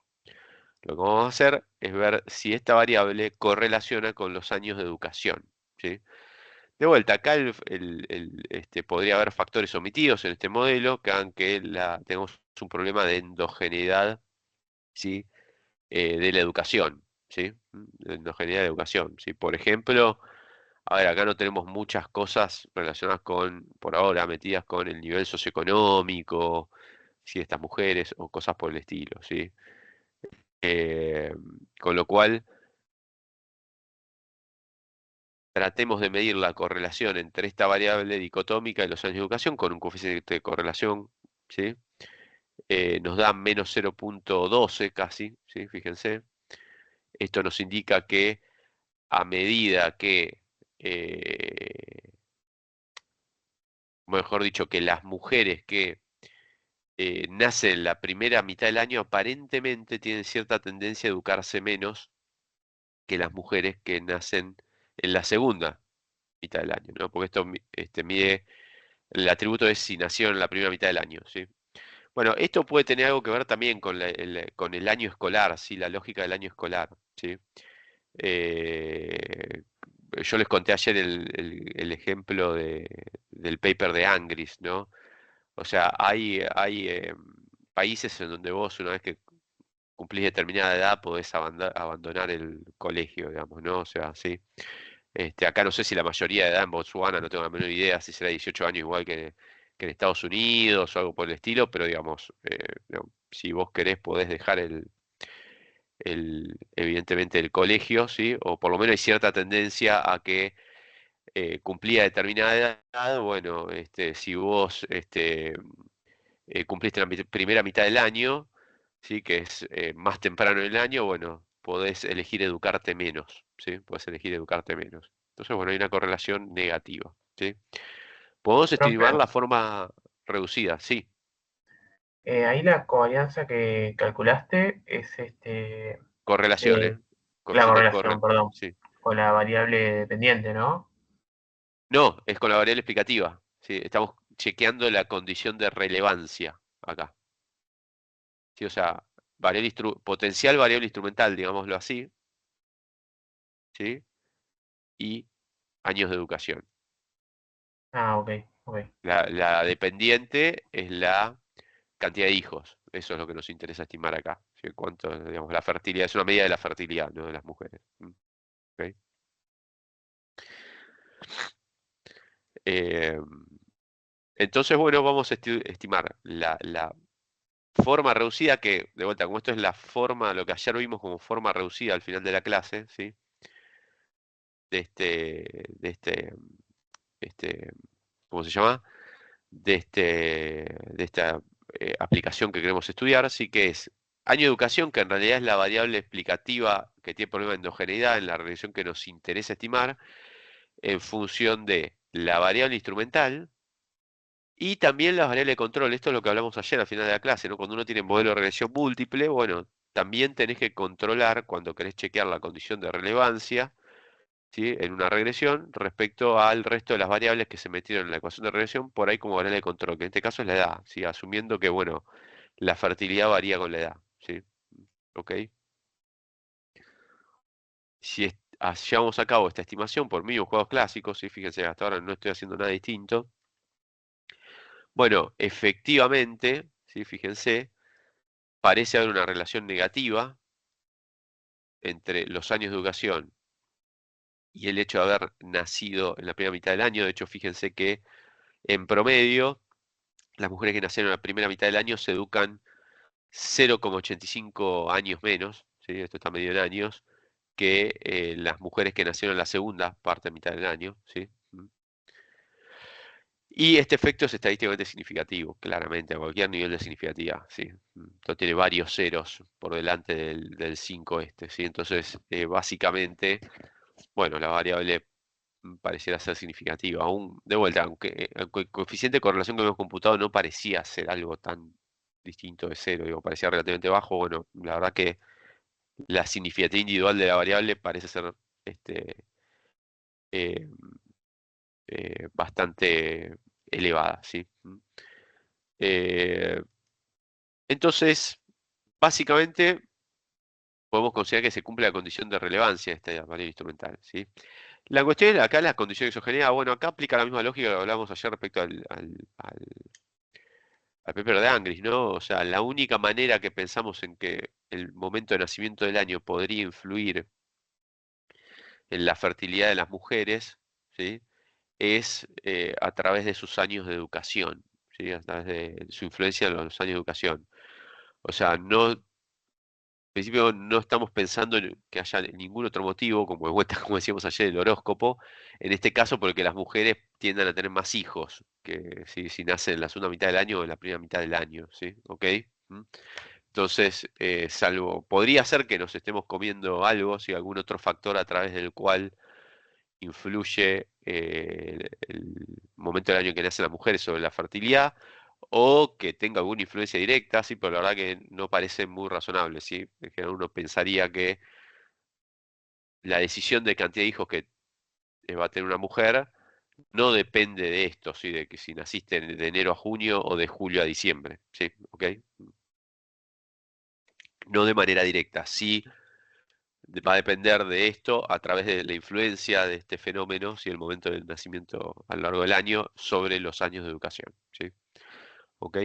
lo que vamos a hacer es ver si esta variable correlaciona con los años de educación, ¿sí? De vuelta, acá podría haber factores omitidos en este modelo que hagan que tengamos un problema de endogeneidad, ¿sí? De la educación, ¿sí? De endogeneidad de educación, ¿sí? Por ejemplo, a ver, acá no tenemos muchas cosas relacionadas con, por ahora, metidas con el nivel socioeconómico, ¿sí? De estas mujeres o cosas por el estilo, ¿sí? Eh, con lo cual, tratemos de medir la correlación entre esta variable dicotómica y los años de educación con un coeficiente de correlación, ¿sí? Nos da menos 0,12 casi, ¿sí? Fíjense. Esto nos indica que a medida que, mejor dicho, que las mujeres que nacen en la primera mitad del año aparentemente tienen cierta tendencia a educarse menos que las mujeres que nacen en la segunda mitad del año, ¿no? Porque esto mide, el atributo es si nacieron en la primera mitad del año, ¿sí? Bueno, esto puede tener algo que ver también con, con el año escolar, ¿sí? La lógica del año escolar, ¿sí? Eh, yo les conté ayer el ejemplo del paper de Angris, ¿no? O sea, hay países en donde vos, una vez que cumplís determinada edad, podés abandonar el colegio, digamos, ¿no? O sea, sí. Acá no sé si la mayoría de edad en Botswana, no tengo la menor idea, si será 18 años igual que en Estados Unidos o algo por el estilo, pero digamos, si vos querés podés dejar evidentemente el colegio, ¿sí? O por lo menos hay cierta tendencia a que cumplía determinada edad, bueno, si vos cumpliste la primera mitad del año, ¿sí? Que es más temprano en el año, bueno, podés elegir educarte menos, ¿sí? Podés elegir educarte menos. Entonces, bueno, hay una correlación negativa, ¿sí? Podemos Profe, estimar la forma reducida, sí. ahí la covarianza que calculaste es Correlación, eh, ¿eh? la Coeficiente correlación, perdón, sí. con la variable dependiente, ¿no? No, es con la variable explicativa, ¿sí? Estamos chequeando la condición de relevancia acá, ¿sí? O sea, potencial variable instrumental, digámoslo así, ¿sí? Y años de educación. Ah, ok, ok. La dependiente es la cantidad de hijos. Eso es lo que nos interesa estimar acá. ¿Sí? Cuánto, digamos, la fertilidad, es una medida de la fertilidad, ¿no? De las mujeres. ¿Ok? Eh, entonces, bueno, vamos a estimar la forma reducida, que, de vuelta, como esto es la forma, lo que ayer vimos como forma reducida al final de la clase, ¿sí? De este, ¿cómo se llama? De esta aplicación que queremos estudiar, sí que es año de educación, que en realidad es la variable explicativa que tiene problema de endogeneidad en la relación que nos interesa estimar, en función de la variable instrumental y también la variable de control. Esto es lo que hablamos ayer al final de la clase, ¿no? Cuando uno tiene modelo de regresión múltiple, bueno, también tenés que controlar cuando querés chequear la condición de relevancia, ¿sí? En una regresión respecto al resto de las variables que se metieron en la ecuación de regresión por ahí como variable de control, que en este caso es la edad, ¿sí? Asumiendo que, bueno, la fertilidad varía con la edad, ¿sí? ¿Ok? Si llevamos a cabo esta estimación por mínimos juegos clásicos, ¿sí? Fíjense, hasta ahora no estoy haciendo nada distinto. Bueno, efectivamente, ¿sí? Fíjense, parece haber una relación negativa entre los años de educación y el hecho de haber nacido en la primera mitad del año. De hecho, fíjense que en promedio las mujeres que nacieron en la primera mitad del año se educan 0,85 años menos, ¿sí? Esto está medio en años, que las mujeres que nacieron en la segunda parte, mitad del año, ¿sí? Y este efecto es estadísticamente significativo, claramente, a cualquier nivel de significatividad, ¿sí? Esto tiene varios ceros por delante del 5 ¿sí? Entonces, básicamente, bueno, la variable pareciera ser significativa. Aún, de vuelta, aunque el coeficiente de correlación que hemos computado no parecía ser algo tan distinto de cero, digo, parecía relativamente bajo, bueno, la verdad que la significatividad individual de la variable parece ser eh, bastante elevada, ¿sí? Eh, entonces, básicamente, podemos considerar que se cumple la condición de relevancia de esta variable instrumental, ¿sí? La cuestión es acá las condiciones exogeneidad. Bueno, acá aplica la misma lógica que hablamos ayer respecto al paper de Angris, ¿no? O sea, la única manera que pensamos en que el momento de nacimiento del año podría influir en la fertilidad de las mujeres, ¿sí? Es a través de sus años de educación, ¿sí? A través de su influencia en los años de educación. O sea, no, en principio no estamos pensando en que haya ningún otro motivo, como de vuelta, como decíamos ayer, el horóscopo, en este caso porque las mujeres tiendan a tener más hijos, que si nacen en la segunda mitad del año o en la primera mitad del año, ¿sí? ¿Ok? ¿Mm? Entonces, salvo, podría ser que nos estemos comiendo algo, si algún otro factor a través del cual influye el momento del año en que nacen las mujeres sobre la fertilidad, o que tenga alguna influencia directa, sí, pero la verdad que no parece muy razonable, ¿sí? En general uno pensaría que la decisión de cantidad de hijos que va a tener una mujer no depende de esto, ¿sí? De que si naciste de enero a junio o de julio a diciembre, ¿sí? ¿Ok? No de manera directa, sí va a depender de esto a través de la influencia de este fenómeno, si el momento del nacimiento a lo largo del año, sobre los años de educación, ¿sí? ¿Ok?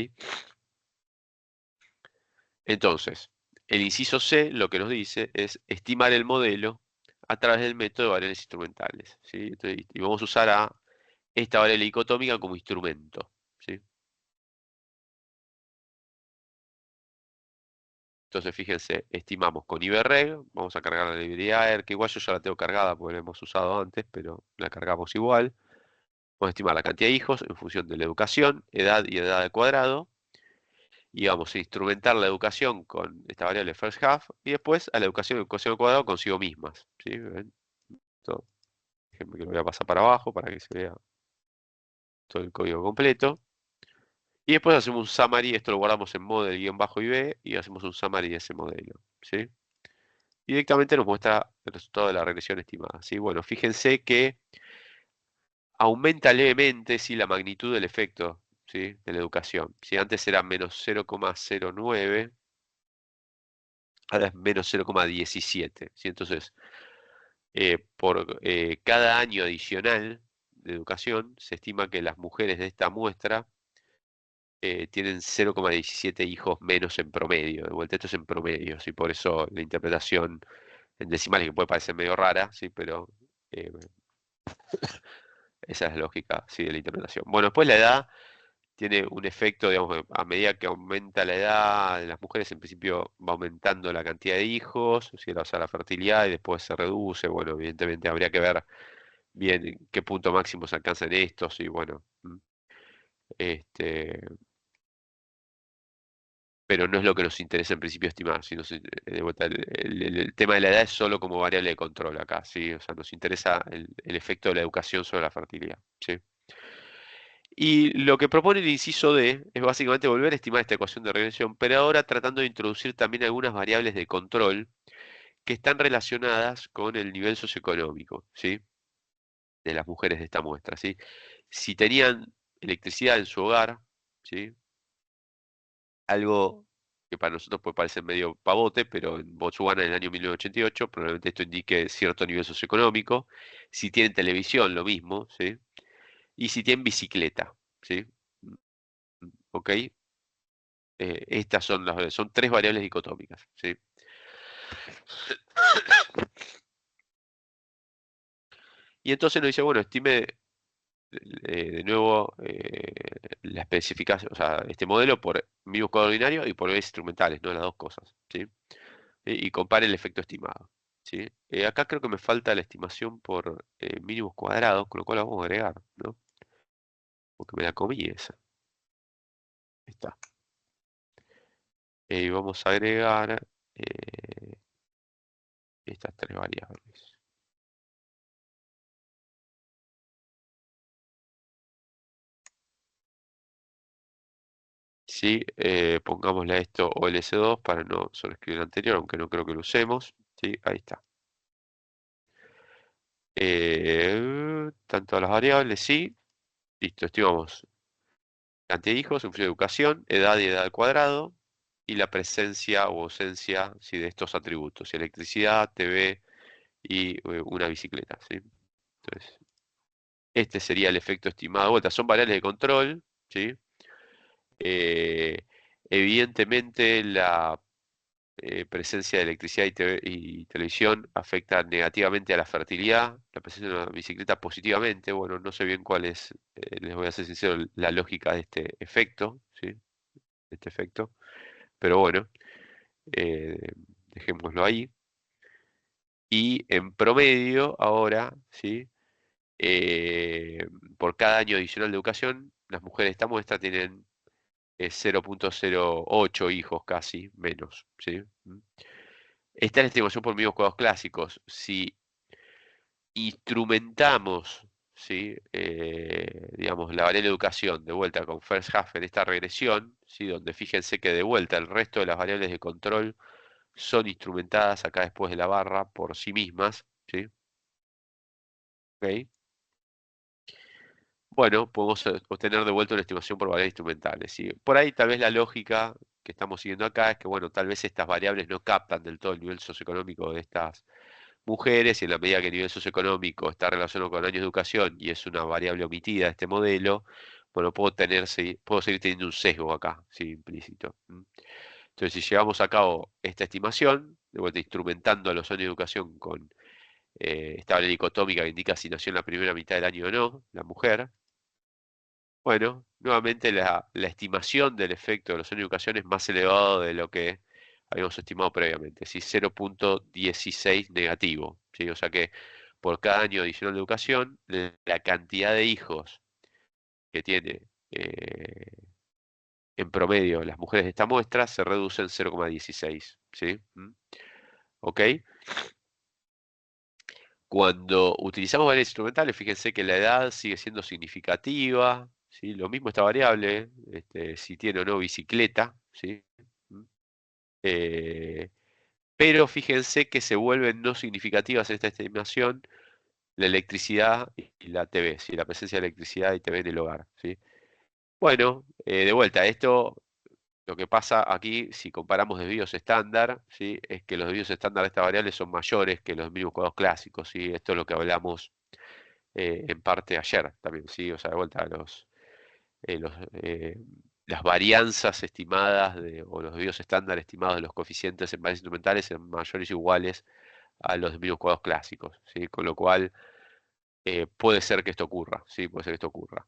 Entonces, el inciso C lo que nos dice es estimar el modelo a través del método de variables instrumentales, ¿sí? Entonces, y vamos a usar a esta variable dicotómica como instrumento, ¿sí? Entonces, fíjense, estimamos con iberreg, vamos a cargar la librería ER, que igual yo ya la tengo cargada porque la hemos usado antes, pero la cargamos igual. Vamos a estimar la cantidad de hijos en función de la educación, edad y edad al cuadrado. Y vamos a instrumentar la educación con esta variable first half y después a la educación al cuadrado consigo mismas, ¿sí? ¿Ven? Esto, déjenme que lo voy a pasar para abajo para que se vea todo el código completo. Y después hacemos un summary, esto lo guardamos en model-ib y hacemos un summary de ese modelo, ¿sí? Y directamente nos muestra el resultado de la regresión estimada, ¿sí? Bueno, fíjense que aumenta levemente, ¿sí? La magnitud del efecto, ¿sí? De la educación. Si antes era menos 0,09, ahora es menos 0,17, ¿sí? Entonces, por cada año adicional de educación, se estima que las mujeres de esta muestra tienen 0,17 hijos menos en promedio. De vuelta, esto es en promedio, y por eso la interpretación en decimales que puede parecer medio rara, ¿sí? Pero eh, esa es la lógica, ¿sí? De la interpretación. Bueno, después la edad tiene un efecto, digamos, a medida que aumenta la edad de las mujeres, en principio va aumentando la cantidad de hijos, ¿sí? O sea, la fertilidad y después se reduce. Bueno, evidentemente habría que ver bien en qué punto máximo se alcanzan estos y bueno, este, pero no es lo que nos interesa en principio estimar, sino de vuelta, el tema de la edad es solo como variable de control acá, ¿sí? O sea, nos interesa el efecto de la educación sobre la fertilidad, ¿sí? Y lo que propone el inciso D es básicamente volver a estimar esta ecuación de regresión, pero ahora tratando de introducir también algunas variables de control que están relacionadas con el nivel socioeconómico, ¿sí? De las mujeres de esta muestra, ¿sí? Si tenían electricidad en su hogar, ¿sí? Algo que para nosotros puede parecer medio pavote, pero en Botswana en el año 1988 probablemente esto indique cierto nivel socioeconómico. Si tienen televisión, lo mismo, ¿sí? Y si tienen bicicleta, ¿sí? ¿Ok? Estas son tres variables dicotómicas, ¿sí? Y entonces nos dice, bueno, estime de nuevo la especificación, o sea, este modelo por mínimos cuadro ordinario y por instrumentales, ¿no? Las dos cosas, ¿sí? Y compare el efecto estimado, ¿sí? Acá creo que me falta la estimación por mínimos cuadrados, con lo cual la vamos a agregar, ¿no? Porque me la comí esa. Ahí está. Y vamos a agregar estas tres variables. ¿sí? Pongámosle a esto OLS2 para no sobreescribir el anterior, aunque no creo que lo usemos, ¿sí? Ahí está. Tanto las variables, sí. Listo, estimamos cantidad de hijos, un de educación, edad y edad al cuadrado, y la presencia o ausencia, ¿sí? De estos atributos, electricidad, TV y una bicicleta, ¿sí? Entonces, este sería el efecto estimado. De vuelta, son variables de control, ¿sí? Eh, Evidentemente, la presencia de electricidad y televisión afecta negativamente a la fertilidad, la presencia de una bicicleta positivamente. Bueno, no sé bien cuál es, les voy a ser sincero, la lógica de este efecto, ¿sí? De este efecto, pero bueno, eh, dejémoslo ahí. Y en promedio, ahora, ¿sí? Eh, por cada año adicional de educación, las mujeres de esta muestra tienen 0,08 hijos casi, menos, ¿sí? Esta es la estimación por mismos cuadrados clásicos. Si instrumentamos, ¿sí? Digamos, la variable educación de vuelta con first half en esta regresión, ¿sí? Donde fíjense que de vuelta el resto de las variables de control son instrumentadas acá después de la barra por sí mismas, ¿sí? ¿Ok? Bueno, podemos obtener de vuelta una estimación por variables instrumentales, ¿sí? Por ahí tal vez la lógica que estamos siguiendo acá es que, bueno, tal vez estas variables no captan del todo el nivel socioeconómico de estas mujeres, y en la medida que el nivel socioeconómico está relacionado con años de educación y es una variable omitida de este modelo, bueno, puedo seguir teniendo un sesgo acá, sí, implícito. Entonces, si llevamos a cabo esta estimación, de vuelta instrumentando los años de educación con esta variable dicotómica que indica si nació en la primera mitad del año o no, la mujer, bueno, nuevamente la estimación del efecto de los años de educación es más elevado de lo que habíamos estimado previamente, ¿sí? 0,16 negativo, ¿sí? O sea que por cada año adicional de educación, la cantidad de hijos que tiene en promedio las mujeres de esta muestra se reduce en 0,16, ¿sí? ¿Ok? Cuando utilizamos variables instrumentales, fíjense que la edad sigue siendo significativa, ¿sí? Lo mismo esta variable, si tiene o no bicicleta, ¿sí? ¿Mm? Eh, pero fíjense que se vuelven no significativas en esta estimación la electricidad y la TV, ¿sí? La presencia de electricidad y TV en el hogar, ¿sí? Bueno, de vuelta, esto lo que pasa aquí, si comparamos desvíos estándar, ¿sí? Es que los desvíos estándar de estas variables son mayores que los mismos cuadrados clásicos, ¿sí? Esto es lo que hablamos en parte ayer también, ¿sí? O sea, de vuelta eh, los, eh, las varianzas estimadas o los desvíos estándar estimados de los coeficientes en variables instrumentales son mayores o iguales a los mismos cuadrados clásicos, ¿sí? Con lo cual puede ser que esto ocurra, ¿sí? Puede ser que esto ocurra.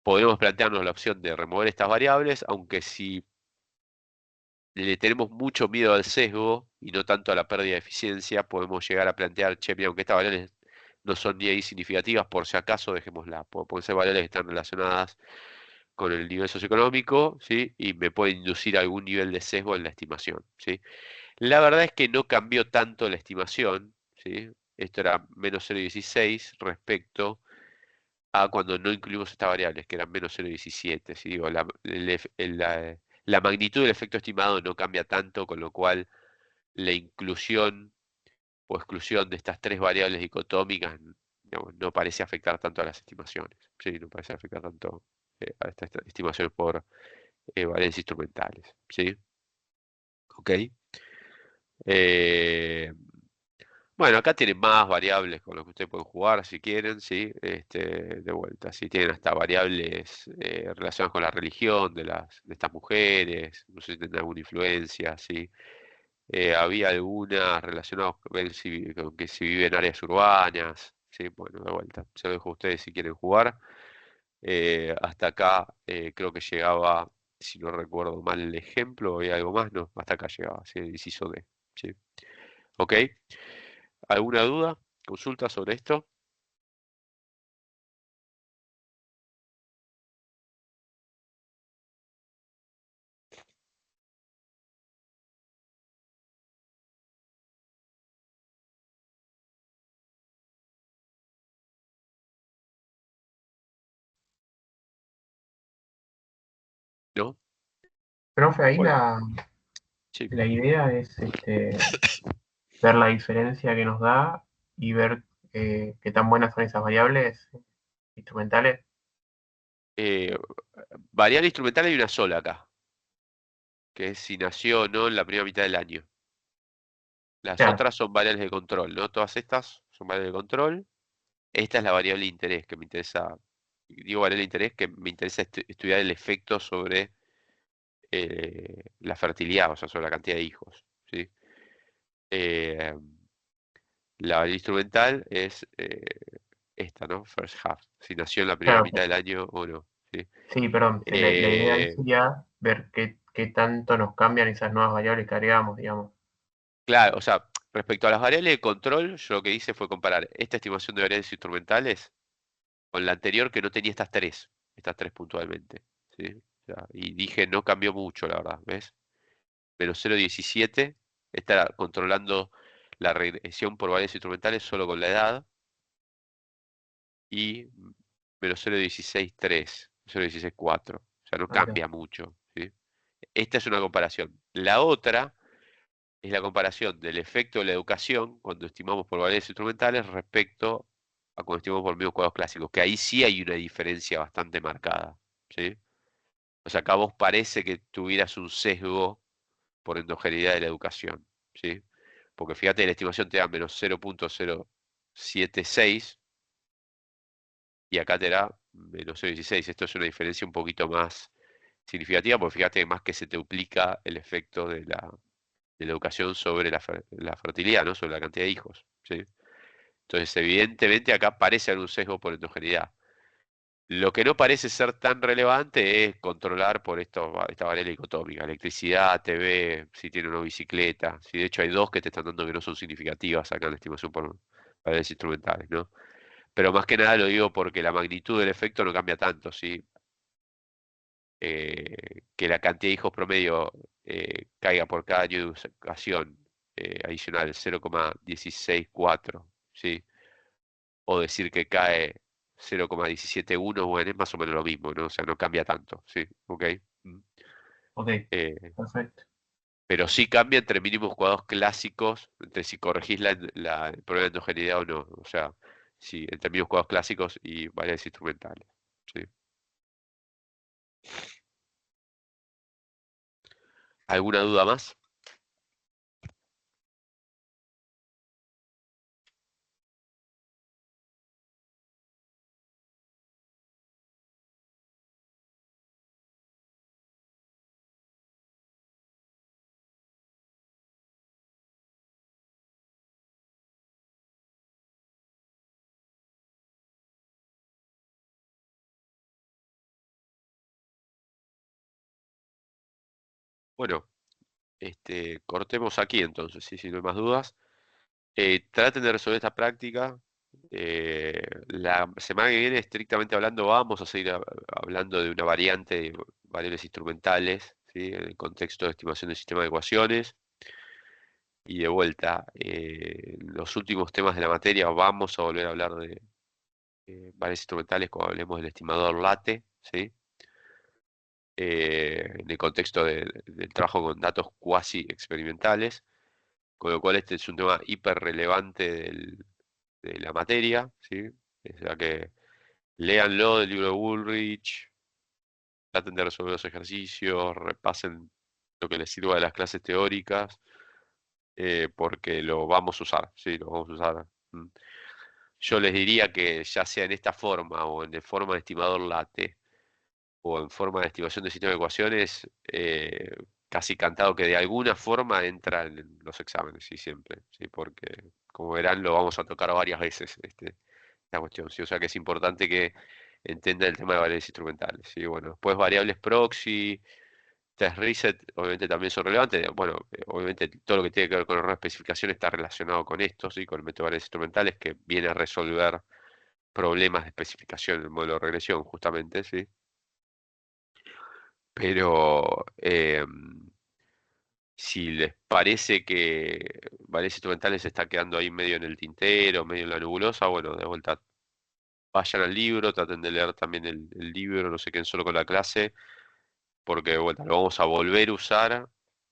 Podemos plantearnos la opción de remover estas variables, aunque si le tenemos mucho miedo al sesgo y no tanto a la pérdida de eficiencia, podemos llegar a plantear, che, mira, aunque estas variables no son ni ahí significativas, por si acaso dejémosla, pueden ser variables que están relacionadas con el nivel socioeconómico, ¿sí? Y me pueden inducir algún nivel de sesgo en la estimación, ¿sí? La verdad es que no cambió tanto la estimación, ¿sí? Esto era menos 0,16 respecto a cuando no incluimos estas variables, que eran menos 0,17. Si digo, la magnitud del efecto estimado no cambia tanto, con lo cual la inclusión o exclusión de estas tres variables dicotómicas, digamos, no parece afectar tanto a las estimaciones. Sí, no parece afectar tanto a estas estimaciones por variables instrumentales. ¿Sí? ¿Ok? Eh, Bueno, acá tienen más variables con las que ustedes pueden jugar si quieren, ¿sí? De vuelta, si tienen hasta variables relacionadas con la religión de estas mujeres, no sé si tienen alguna influencia, ¿sí? Había algunas relacionadas con que si viven en áreas urbanas, ¿sí? Bueno, de vuelta, se lo dejo a ustedes si quieren jugar. Hasta acá creo que llegaba, si no recuerdo mal el ejemplo, había algo más, no, hasta acá llegaba, ¿sí? El inciso D, ¿sí? ¿Ok? ¿Alguna duda? ¿Consulta sobre esto? ¿No? Profe, ahí Bueno, sí. la idea es ver la diferencia que nos da y ver qué tan buenas son esas variables instrumentales. Eh, variable instrumental hay una sola acá, que es si nació o no en la primera mitad del año. Las Claro, otras son variables de control, ¿no? Todas estas son variables de control. Esta es la variable de interés que me interesa. Digo variable de interés que me interesa estudiar el efecto sobre la fertilidad, o sea, sobre la cantidad de hijos, ¿sí? Eh, la variable instrumental es esta, ¿no? First half, si nació en la primera mitad claro. del año o no, ¿sí? Sí, perdón. La idea ahí Eh, sería ver qué tanto nos cambian esas nuevas variables que agregamos, digamos. claro, o sea, respecto a las variables de control, yo lo que hice fue comparar esta estimación de variables instrumentales con la anterior que no tenía estas tres puntualmente, ¿sí? O sea, y dije, no cambió mucho, la verdad, ¿ves? Menos 0,17, esta era controlando la regresión por variables instrumentales solo con la edad, y menos 0,16,3, 0,16,4, o sea, no Ahí está. cambia mucho, ¿sí? Esta es una comparación. La otra es la comparación del efecto de la educación cuando estimamos por variables instrumentales respecto a cuando estimamos por mismos cuadrados clásicos, que ahí sí hay una diferencia bastante marcada, ¿sí? O sea, acá vos parece que tuvieras un sesgo por endogeneidad de la educación, ¿sí? Porque fíjate, la estimación te da menos 0,076 y acá te da menos 0,16. Esto es una diferencia un poquito más significativa, porque fíjate que más que se te duplica el efecto de la educación sobre la fertilidad, ¿no? Sobre la cantidad de hijos, ¿sí? Entonces, evidentemente acá parece haber un sesgo por endogeneidad. Lo que no parece ser tan relevante es controlar por esta variable dicotómica, electricidad, TV, si tiene una bicicleta. Si de hecho hay dos que te están dando que no son significativas acá en la estimación por variables instrumentales, ¿no? Pero más que nada lo digo porque la magnitud del efecto no cambia tanto, ¿sí? Que la cantidad de hijos promedio caiga por cada año de educación adicional 0,164, ¿sí? O decir que cae 0,171, bueno, es más o menos lo mismo, ¿no? O sea, no cambia tanto, ¿sí? ¿Ok? Mm. Ok, Eh, perfecto. pero sí cambia entre mínimos cuadrados clásicos, entre si corregís el problema de endogeneidad o no. O sea, si, entre mínimos cuadrados clásicos y variables instrumentales, ¿sí? ¿Alguna duda más? Bueno, cortemos aquí entonces, ¿sí? Si no hay más dudas. Traten de resolver esta práctica. La semana que viene, estrictamente hablando, vamos a seguir hablando de una variante de variables instrumentales, ¿sí? En el contexto de estimación del sistema de ecuaciones. Y de vuelta, los últimos temas de la materia vamos a volver a hablar de variables instrumentales cuando hablemos del estimador late, ¿sí? En el contexto del trabajo con datos cuasi experimentales, con lo cual este es un tema hiper relevante de la materia, ¿sí? O sea que léanlo del libro de Woolrich, traten de resolver los ejercicios, repasen lo que les sirva de las clases teóricas, porque lo vamos a usar, ¿sí? Lo vamos a usar. Mm. Yo les diría que ya sea en esta forma o en forma de estimador late o en forma de estimación de sistema de ecuaciones, casi cantado que de alguna forma entra en los exámenes, sí, siempre, sí, porque como verán lo vamos a tocar varias veces, esta cuestión, sí, o sea que es importante que entiendan el tema de variables instrumentales, sí, bueno, después variables proxy, test reset, obviamente también son relevantes, bueno, obviamente todo lo que tiene que ver con error de especificación está relacionado con esto, sí, con el método de variables instrumentales que viene a resolver problemas de especificación del modelo de regresión, justamente, sí. Pero si les parece que varias instrumentales se está quedando ahí medio en el tintero, medio en la nebulosa, bueno, de vuelta vayan al libro, traten de leer también el libro, no se queden solo con la clase porque de vuelta, lo vamos a volver a usar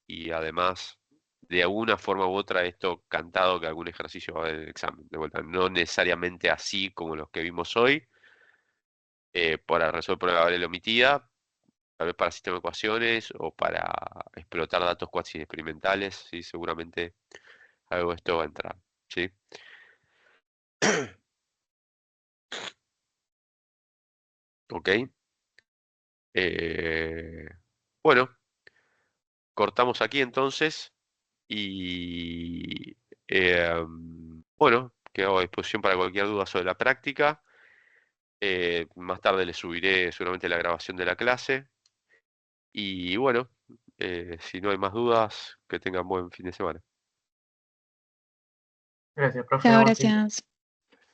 y además, de alguna forma u otra, esto cantado que algún ejercicio va a haber en el examen. De vuelta, no necesariamente así como los que vimos hoy, para resolver prueba variable omitida, tal vez para sistema de ecuaciones o para explotar datos cuasi experimentales, ¿sí? Seguramente algo de esto va a entrar, ¿sí? Ok. Bueno, cortamos aquí entonces y bueno, quedo a disposición para cualquier duda sobre la práctica. Más tarde les subiré seguramente la grabación de la clase. Y bueno, si no hay más dudas, que tengan buen fin de semana. Gracias, profe. Chao, Buen fin de- gracias.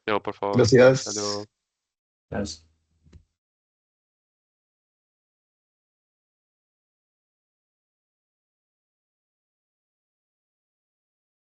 No, por favor. Hasta luego. Gracias. Gracias.